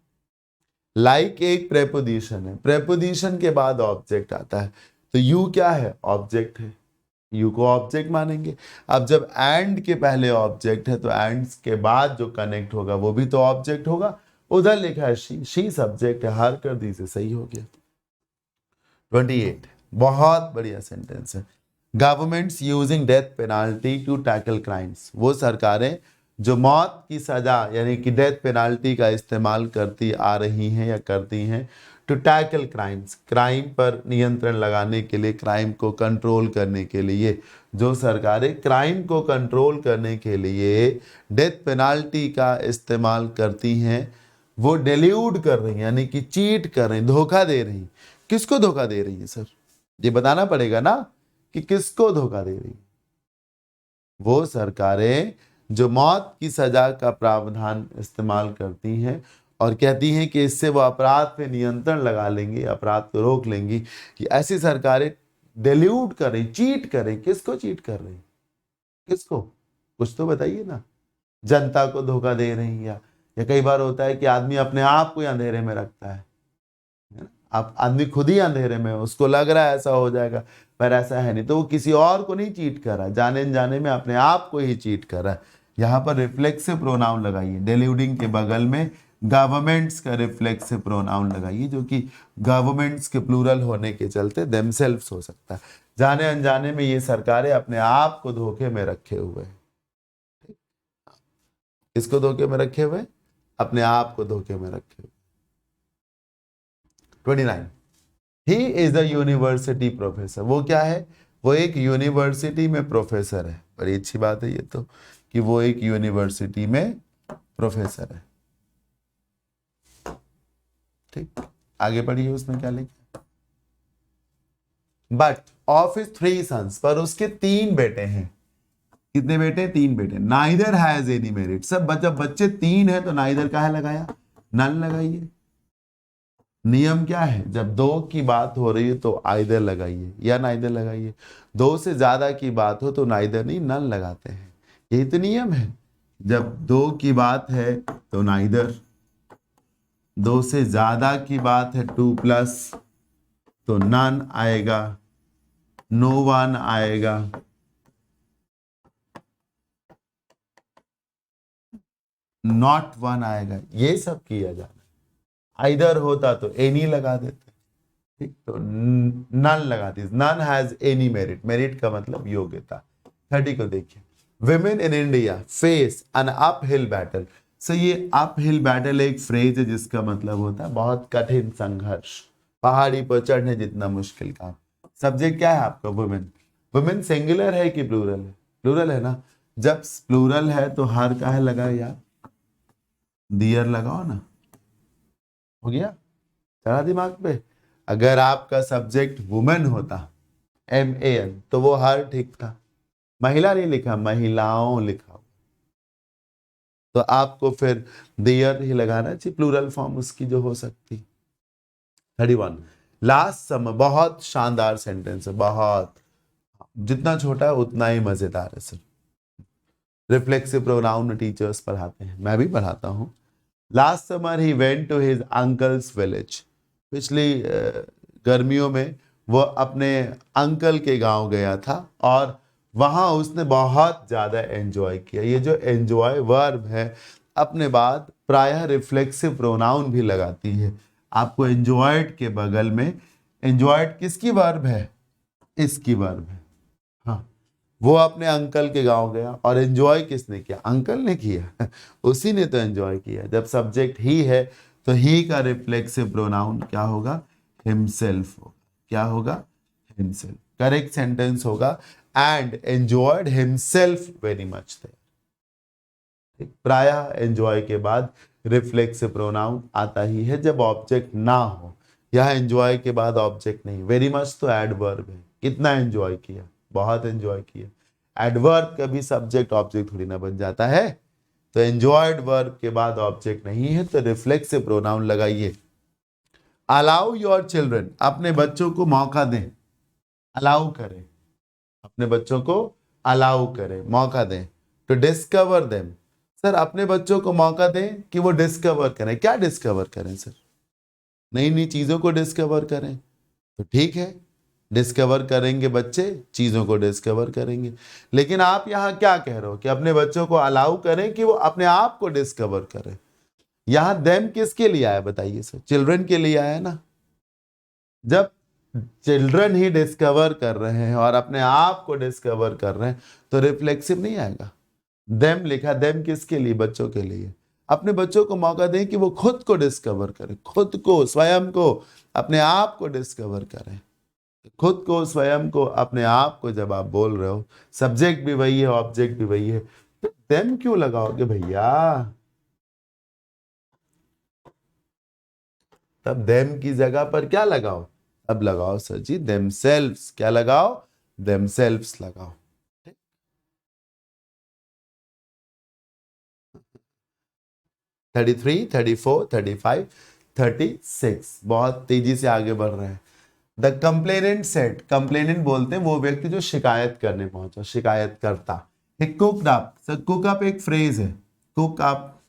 लाइक एक प्रेपोजिशन है, प्रेपोजिशन के बाद ऑब्जेक्ट आता है तो यू क्या है? ऑब्जेक्ट है, यू को ऑब्जेक्ट मानेंगे। अब जब एंड के पहले ऑब्जेक्ट है तो एंड के बाद जो कनेक्ट होगा वो भी तो ऑब्जेक्ट होगा। उधर लिखा है शी सब्जेक्ट है, हर कर दीजिए, सही हो गया। 28 बहुत बढ़िया सेंटेंस है। Governments using death penalty to tackle crimes. वो सरकारें जो मौत की सजा यानी कि डेथ पेनाल्टी का इस्तेमाल करती आ रही हैं या करती हैं, टू टैकल क्राइम्स, क्राइम पर नियंत्रण लगाने के लिए, क्राइम को कंट्रोल करने के लिए। जो सरकारें क्राइम को कंट्रोल करने के लिए डेथ पेनाल्टी का इस्तेमाल करती हैं, वो डेल्यूड कर रही हैं, यानी कि चीट कर रही, धोखा दे रही। किसको धोखा दे रही है सर? ये बताना पड़ेगा ना कि किसको धोखा दे रही है। वो सरकारें जो मौत की सजा का प्रावधान इस्तेमाल करती हैं और कहती हैं कि इससे वो अपराध पे नियंत्रण लगा लेंगी, अपराध को रोक लेंगी, कि ऐसी सरकारें डेल्यूट कर रही, चीट कर रही। किसको चीट कर रही? किसको? कुछ तो बताइए ना। जनता को धोखा दे रही, या कई बार होता है कि आदमी अपने आप को अंधेरे में रखता है ना? आप आदमी खुद ही अंधेरे में, उसको लग रहा है ऐसा हो जाएगा पर ऐसा है नहीं, तो वो किसी और को नहीं चीट कर रहा है, जाने जाने में अपने आप को ही चीट कर रहा है। यहाँ पर रिफ्लेक्सिव प्रोनाउन लगाइए, डेल्यूडिंग के बगल में गवर्नमेंट्स का रिफ्लेक्सिव प्रोनाउन लगाइए, जो कि गवर्नमेंट्स के प्लूरल होने के चलते देमसेल्व्स हो सकता है। जाने अनजाने में ये सरकारें अपने आप को धोखे में रखे हुए हैं। इसको धोखे में रखे हुए? अपने आप को धोखे में रखे हुए। 29 he is the university professor. वो क्या है? वो एक यूनिवर्सिटी में प्रोफेसर है। बड़ी अच्छी बात है ये तो, कि वो एक यूनिवर्सिटी में प्रोफेसर है। ठीक, आगे पढ़िए, उसमें क्या लिखा? बट ऑफ हिज 3 सन्स, पर उसके 3 बेटे हैं। कितने बेटे? 3 बेटे। Neither has any merit. सब जब बच्चे 3 हैं तो नाइदर का है लगाया, नन लगाइए। नियम क्या है? जब 2 की बात हो रही है तो आइदर लगाइए या नाइदर लगाइए। 2 से ज्यादा की बात हो तो नाइदर नहीं, नन लगाते हैं। यही तो नियम है। जब 2 की बात है तो नाइदर, 2 से ज्यादा की बात है 2 प्लस तो नन आएगा, नो वन आएगा, नॉट वन आएगा। ये सब किया जाना। आइदर होता तो एनी लगा देते, ठीक, तो नन लगा दी। None has any merit, merit का मतलब योग्यता। 30 को देखिए। Women in India face an up hill battle. So ये अप हिल बैटल एक फ्रेज है जिसका मतलब होता है बहुत कठिन संघर्ष, पहाड़ी पर चढ़ने जितना मुश्किल काम। सब्जेक्ट क्या है आपका? वुमेन। वुमेन सिंगुलर है कि प्लूरल है? प्लूरल है ना। जब प्लूरल है तो हर का है लगाए यार, डियर लगाओ ना। हो गया? चला दिमाग पे? अगर आपका सब्जेक्ट वुमेन होता, MAN, तो वो हर ठीक था। महिला नहीं लिखा, महिलाओं लिखा, तो आपको फिर देयर ही लगाना चाहिए, प्लूरल फॉर्म उसकी जो हो सकती। 31 लास्ट समर। बहुत शानदार सेंटेंस है, बहुत, जितना छोटा है उतना ही मजेदार है सर। रिफ्लेक्सिव प्रोनाउन टीचर्स पढ़ाते हैं, मैं भी पढ़ाता हूँ, लास्ट समर ही went to his uncle's village. पिछली गर्मियों में वो अपने अंकल के गांव गया था और वहां उसने बहुत ज्यादा एंजॉय किया। ये जो एंजॉय वर्ब है अपने बाद प्रायः रिफ्लेक्सिव प्रोनाउन भी लगाती है। आपको एंजॉयड के बगल में, एंजॉयड किसकी वर्ब है? इसकी वर्ब है। हाँ, वो अपने अंकल के गांव गया और एंजॉय किसने किया? अंकल ने किया। उसी ने तो एंजॉय किया। जब सब्जेक्ट ही है तो ही का रिफ्लेक्सिव प्रोनाउन क्या होगा? हिमसेल्फ होगा। क्या होगा? हिमसेल्फ। करेक्ट सेंटेंस होगा and enjoyed himself very much there. प्रायः एंजॉय के बाद रिफ्लेक्सिव प्रोनाउन आता ही है जब ऑब्जेक्ट ना हो। यह एंजॉय के बाद ऑब्जेक्ट नहीं। वेरी मच तो एडवर्ब है। कितना एंजॉय किया? बहुत एंजॉय किया। एडवर्ब कभी सब्जेक्ट ऑब्जेक्ट थोड़ी ना बन जाता है। तो एंजॉयड वर्ब के बाद ऑब्जेक्ट नहीं है तो रिफ्लेक्सिव प्रोनाउन लगाइए। अलाउ योर चिल्ड्रन, अपने बच्चों को मौका दें। अलाउ करें, अपने बच्चों को अलाउ करें, मौका दें। टू डिस्कवर देम, सर अपने बच्चों को मौका दें कि वो डिस्कवर करें। क्या डिस्कवर करें सर? नई नई चीजों को डिस्कवर करें। तो ठीक है, डिस्कवर करेंगे बच्चे, चीजों को डिस्कवर करेंगे। लेकिन आप यहां क्या कह रहे हो कि अपने बच्चों को अलाउ करें कि वो अपने आप को डिस्कवर करें। यहां देम किसके लिए आया बताइए सर? चिल्ड्रन के लिए आया ना। जब चिल्ड्रन ही डिस्कवर कर रहे हैं और अपने आप को डिस्कवर कर रहे हैं तो रिफ्लेक्सिव नहीं आएगा। देम लिखा, देम किसके लिए? बच्चों के लिए। अपने बच्चों को मौका दें कि वो खुद को डिस्कवर करें, खुद को, स्वयं को, अपने आप को डिस्कवर करें। खुद को, स्वयं को, अपने आप को जब आप बोल रहे हो, सब्जेक्ट भी वही है, ऑब्जेक्ट भी वही है, तो देम क्यों लगाओगे भैया? तब देम की जगह पर क्या लगाओ? अब लगाओ सर जी देमसेल्व्स। क्या लगाओ? देमसेल्व्स लगाओ। 33, 34, 35, 36, बहुत तेजी से आगे बढ़ रहे हैं। द कंप्लेनेंट सेड, कंप्लेनेंट बोलते हैं वो व्यक्ति जो शिकायत करने पहुंचा, शिकायत करता। Cooked up, sir cook up एक फ्रेज है। कुक अप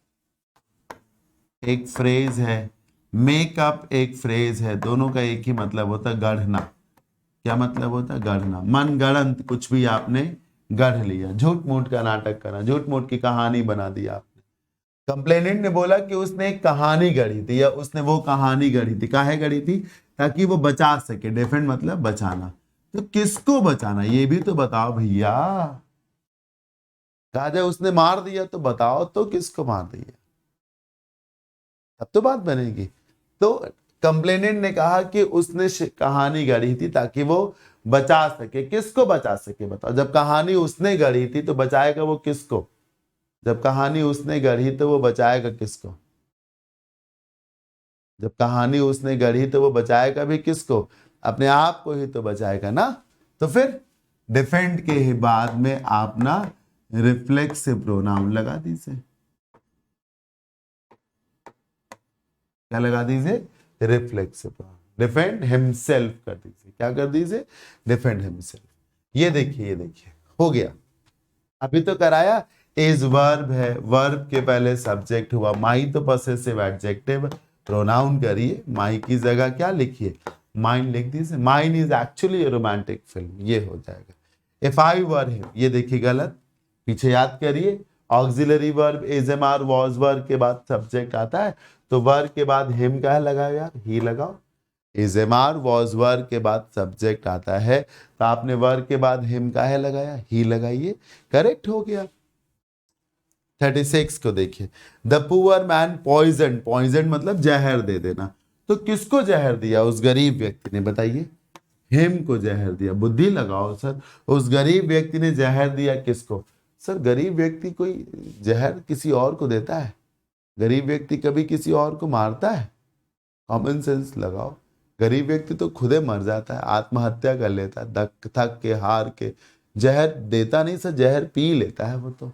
एक फ्रेज है, मेकअप एक फ्रेज है। दोनों का एक ही मतलब होता है, गढ़ना। क्या मतलब होता है? गढ़ना। मन गढ़ंत कुछ भी आपने गढ़ लिया, झूठ मूठ का नाटक करा, झूठ मूठ की कहानी बना दी आपने। कंप्लेनेंट ने बोला कि उसने एक कहानी गढ़ी थी या उसने वो कहानी गढ़ी थी। काहे गढ़ी थी? ताकि वो बचा सके। डिफेंड मतलब बचाना। तो किसको बचाना ये भी तो बताओ भैया। कहा जाए उसने मार दिया तो बताओ तो किसको मार दिया, तब तो बात बनेगी। तो कंप्लेनेंट ने कहा कि उसने कहानी गढ़ी थी ताकि वो बचा सके। किसको बचा सके बताओ? जब कहानी उसने गढ़ी थी तो बचाएगा वो किसको? जब कहानी उसने गढ़ी तो वो बचाएगा किसको? जब कहानी उसने गढ़ी तो वो बचाएगा भी किसको? अपने आप को ही तो बचाएगा ना। तो फिर डिफेंड के ही बाद में आप ना रिफ्लेक्सिव प्रोनाउन लगा दीजिए। क्या लगा दीजिए? Reflexive pronoun. डिफेंड हिमसेल्फ कर दीजिए। क्या कर दीजिए? Defend himself. ये देखिए, ये देखिए, हो गया। अभी तो कराया। इज वर्ब है, वर्ब के पहले सब्जेक्ट हुआ। माई तो पॉसेसिव एडजेक्टिव। प्रोनाउन करिए, माई की जगह क्या लिखिए? माइन लिख दीजिए। Mine is actually romantic film, ये हो जाएगा। इफ आई वर हिम, ये देखिए गलत। पीछे याद करिए, auxiliary verb is am are was verb के बाद सब्जेक्ट आता है, तो वर्ब के बाद हिम का लगाओ यार, ही लगाओ। Is am are was verb के बाद सब्जेक्ट आता है तो आपने वर्ब के बाद हिम का है लगाया, ही लगाइए। करेक्ट हो गया। 36 को देखिए। The poor man poison, poison मतलब जहर दे देना। तो किसको जहर दिया? उस गरीब व्यक्ति ने, बताइए। हिम को जहर दिया। बुद्धि लगाओ सर, उस गरीब व्यक्ति ने जहर दिया किसको? सर गरीब व्यक्ति कोई जहर किसी और को देता है? गरीब व्यक्ति कभी किसी और को मारता है? कॉमन सेंस लगाओ। गरीब व्यक्ति तो खुदे मर जाता है, आत्महत्या कर लेता है, धक थक के, हार के। जहर देता नहीं सर, जहर पी लेता है वो तो,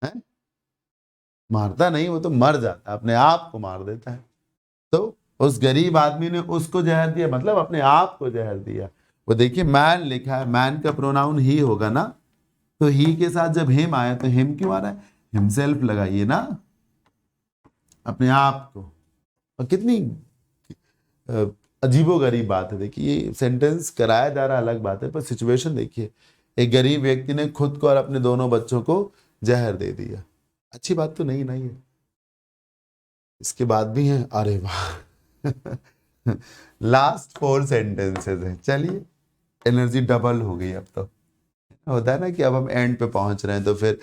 है? मारता नहीं, वो तो मर जाता है, अपने आप को मार देता है। तो उस गरीब आदमी ने उसको जहर दिया, मतलब अपने आप को जहर दिया। वो देखिए मैन लिखा है, मैन का प्रोनाउन ही होगा ना। तो ही के साथ जब हिम आया तो हिम क्यों आ रहा है? हिमसेल्फ लगाइए ना। अपने आप को। और कितनी अजीबोगरीब बात है। देखिए ये सेंटेंस कराया जा रहा अलग बात है, पर सिचुएशन देखिए, एक गरीब व्यक्ति ने खुद को और अपने दोनों बच्चों को जहर दे दिया। अच्छी बात तो नहीं ना ये। इसके बाद भी है, अरे वाह लास्ट 4 सेंटेंसेस हैं। चलिए एनर्जी डबल हो गई। अब तो होता है ना कि अब हम एंड पे पहुंच रहे हैं तो फिर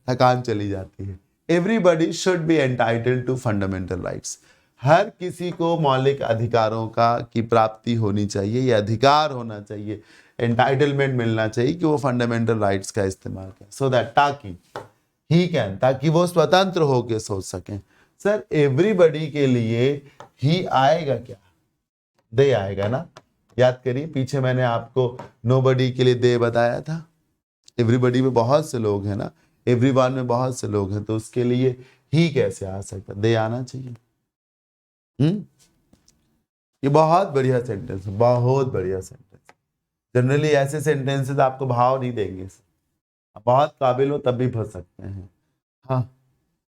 थकान चली जाती है। Everybody should be entitled to fundamental rights. हर किसी को मौलिक अधिकारों का की प्राप्ति होनी चाहिए, ये अधिकार होना चाहिए, एंटाइटलमेंट मिलना चाहिए कि वो फंडामेंटल राइट्स का इस्तेमाल करें, सो दैट ताकि ही कैन, ताकि वो स्वतंत्र होकर सोच सकें। सर एवरीबडी के लिए ही आएगा क्या? दे आएगा ना। याद करिए पीछे मैंने आपको नोबडी के लिए दे बताया था। एवरीबडी में बहुत से लोग हैं ना, एवरीवन में बहुत से लोग हैं, तो उसके लिए ही कैसे आ सकता? दे आना चाहिए। ये बहुत बढ़िया सेंटेंस है, बहुत बढ़िया सेंटेंस। जनरली ऐसे सेंटेंसेस आपको भाव नहीं देंगे, बहुत काबिल हो तब भी फंस सकते हैं। हाँ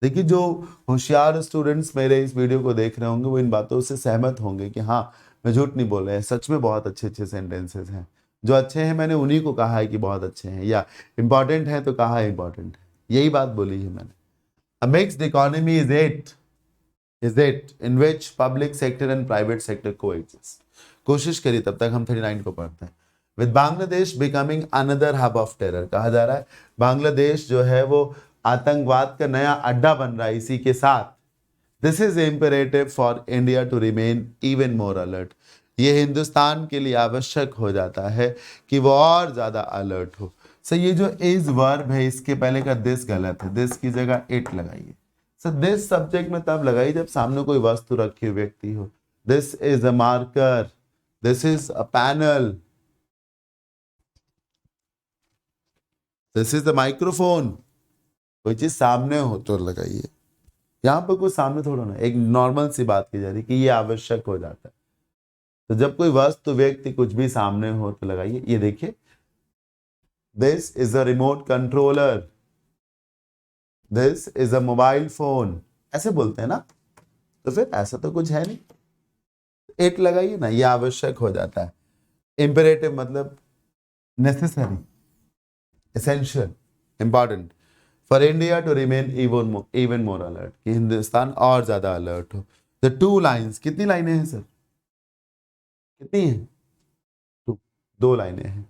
देखिए, जो होशियार स्टूडेंट्स मेरे इस वीडियो को देख रहे होंगे वो इन बातों से सहमत होंगे कि हाँ मैं झूठ नहीं बोल रहा है, सच में बहुत अच्छे अच्छे सेंटेंसेस हैं। जो अच्छे हैं मैंने उन्हीं को कहा है कि बहुत अच्छे हैं, या इंपॉर्टेंट है तो कहा इंपॉर्टेंट है, यही बात बोली है मैंने। A mixed economy is it in which public sector and private sector coexist. कोशिश करिए तब तक हम 39 को पढ़ते हैं। With Bangladesh becoming another hub of terror, कहा जा रहा है बांग्लादेश जो है वो आतंकवाद का नया अड्डा बन रहा है। इसी के साथ this is imperative for India to remain even more alert. ये हिंदुस्तान के लिए आवश्यक हो जाता है कि वो और ज्यादा अलर्ट हो। सर ये जो इज वर्ब है इसके पहले का दिस गलत है, दिस की जगह इट लगाइए। सर दिस सब्जेक्ट में तब लगाइए जब सामने कोई वस्तु रखी हुई व्यक्ति हो। This is a marker, this is a panel, this is a microphone. कोई चीज सामने हो तो लगाइए। यहाँ पर कुछ सामने थोड़ा ना, एक नॉर्मल सी बात की जा रही कि ये आवश्यक हो जाता है। तो जब कोई वस्तु व्यक्ति कुछ भी सामने हो तो लगाइए। ये देखिए, this is a remote controller, this is a mobile phone, ऐसे बोलते हैं ना। तो फिर ऐसा तो कुछ है नहीं, इट लगाइए ना, ये आवश्यक हो जाता है। इंपेरेटिव मतलब necessary, essential, important for India to remain even more alert, कि हिंदुस्तान और ज्यादा अलर्ट हो। द 2 लाइन्स, कितनी लाइनें हैं सर? कितनी हैं? 2, 2 लाइनें हैं,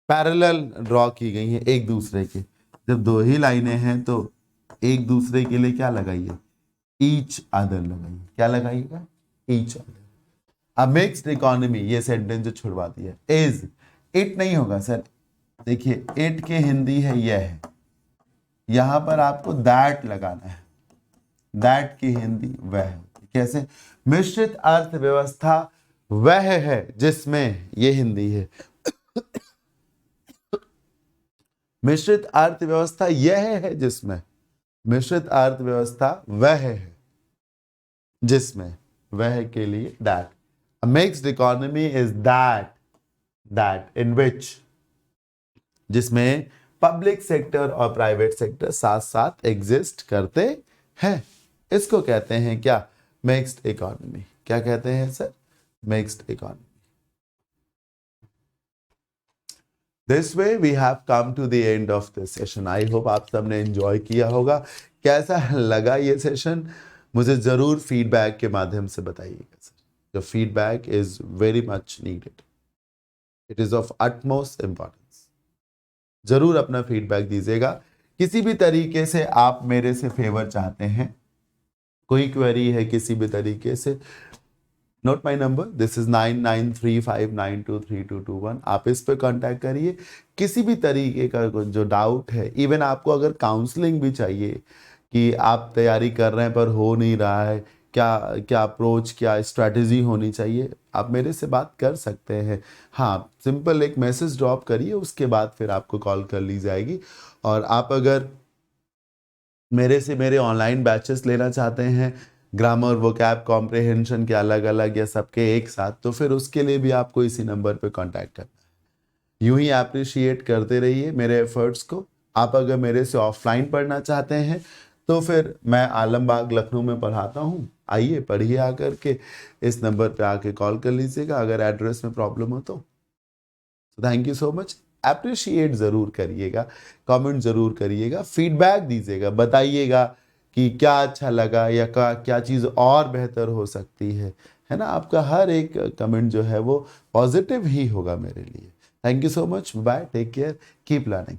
पैरेलल ड्रॉ की गई हैं एक दूसरे के। जब 2 ही लाइनें हैं तो एक दूसरे के लिए क्या लगाइए? ईच अदर लगाइए। क्या लगाइएगा? Each other. अब मिक्स्ड इकोनॉमी, ये सेंटेंस जो छुड़वा दिया, इज, इट नहीं होगा सर। देखिए इट के हिंदी है यह है, यहां पर आपको दैट लगाना है। दैट की हिंदी वह है। कैसे? मिश्रित अर्थव्यवस्था वह है जिसमें, ये हिंदी है, मिश्रित अर्थव्यवस्था यह है जिसमें, मिश्रित अर्थव्यवस्था वह है जिसमें, वह के लिए that. A mixed economy is that in which, जिसमें पब्लिक सेक्टर और प्राइवेट सेक्टर साथ साथ एग्जिस्ट करते हैं। इसको कहते हैं क्या? Mixed economy. क्या कहते हैं sir? Mixed economy. This way we have come to the end of this session. I hope आप सबने एंजॉय किया होगा। कैसा लगा ये सेशन मुझे जरूर फीडबैक के माध्यम से बताइएगा sir. The feedback is very much needed. It is of utmost importance. जरूर अपना फीडबैक दीजिएगा। किसी भी तरीके से आप मेरे से फेवर चाहते हैं, कोई क्वेरी है किसी भी तरीके से, note my number, this is 9935923221। आप इस पे कांटेक्ट करिए। किसी भी तरीके का जो डाउट है, इवन आपको अगर काउंसलिंग भी चाहिए कि आप तैयारी कर रहे हैं पर हो नहीं रहा है, क्या क्या अप्रोच, क्या स्ट्रैटेजी होनी चाहिए, आप मेरे से बात कर सकते हैं। हाँ सिंपल एक मैसेज ड्रॉप करिए, उसके बाद फिर आपको कॉल कर ली जाएगी। और आप अगर मेरे से मेरे ऑनलाइन बैचेस लेना चाहते हैं, ग्रामर, वोकैब, कॉम्प्रिहेंशन के अलग अलग या सबके एक साथ, तो फिर उसके लिए भी आपको इसी नंबर पे कांटेक्ट करना है। यूं ही अप्रिशिएट करते रहिए मेरे एफर्ट्स को। आप अगर मेरे से ऑफलाइन पढ़ना चाहते हैं तो फिर मैं आलमबाग लखनऊ में पढ़ाता हूँ, आइए पढ़िए आकर के, इस नंबर पे आके कॉल कर लीजिएगा अगर एड्रेस में प्रॉब्लम हो तो। Thank you so much. Appreciate ज़रूर करिएगा, कमेंट ज़रूर करिएगा, फीडबैक दीजिएगा, बताइएगा कि क्या अच्छा लगा या क्या चीज़ और बेहतर हो सकती है ना। आपका हर एक कमेंट जो है वो पॉजिटिव ही होगा मेरे लिए। Thank you so much, bye, take care, keep learning.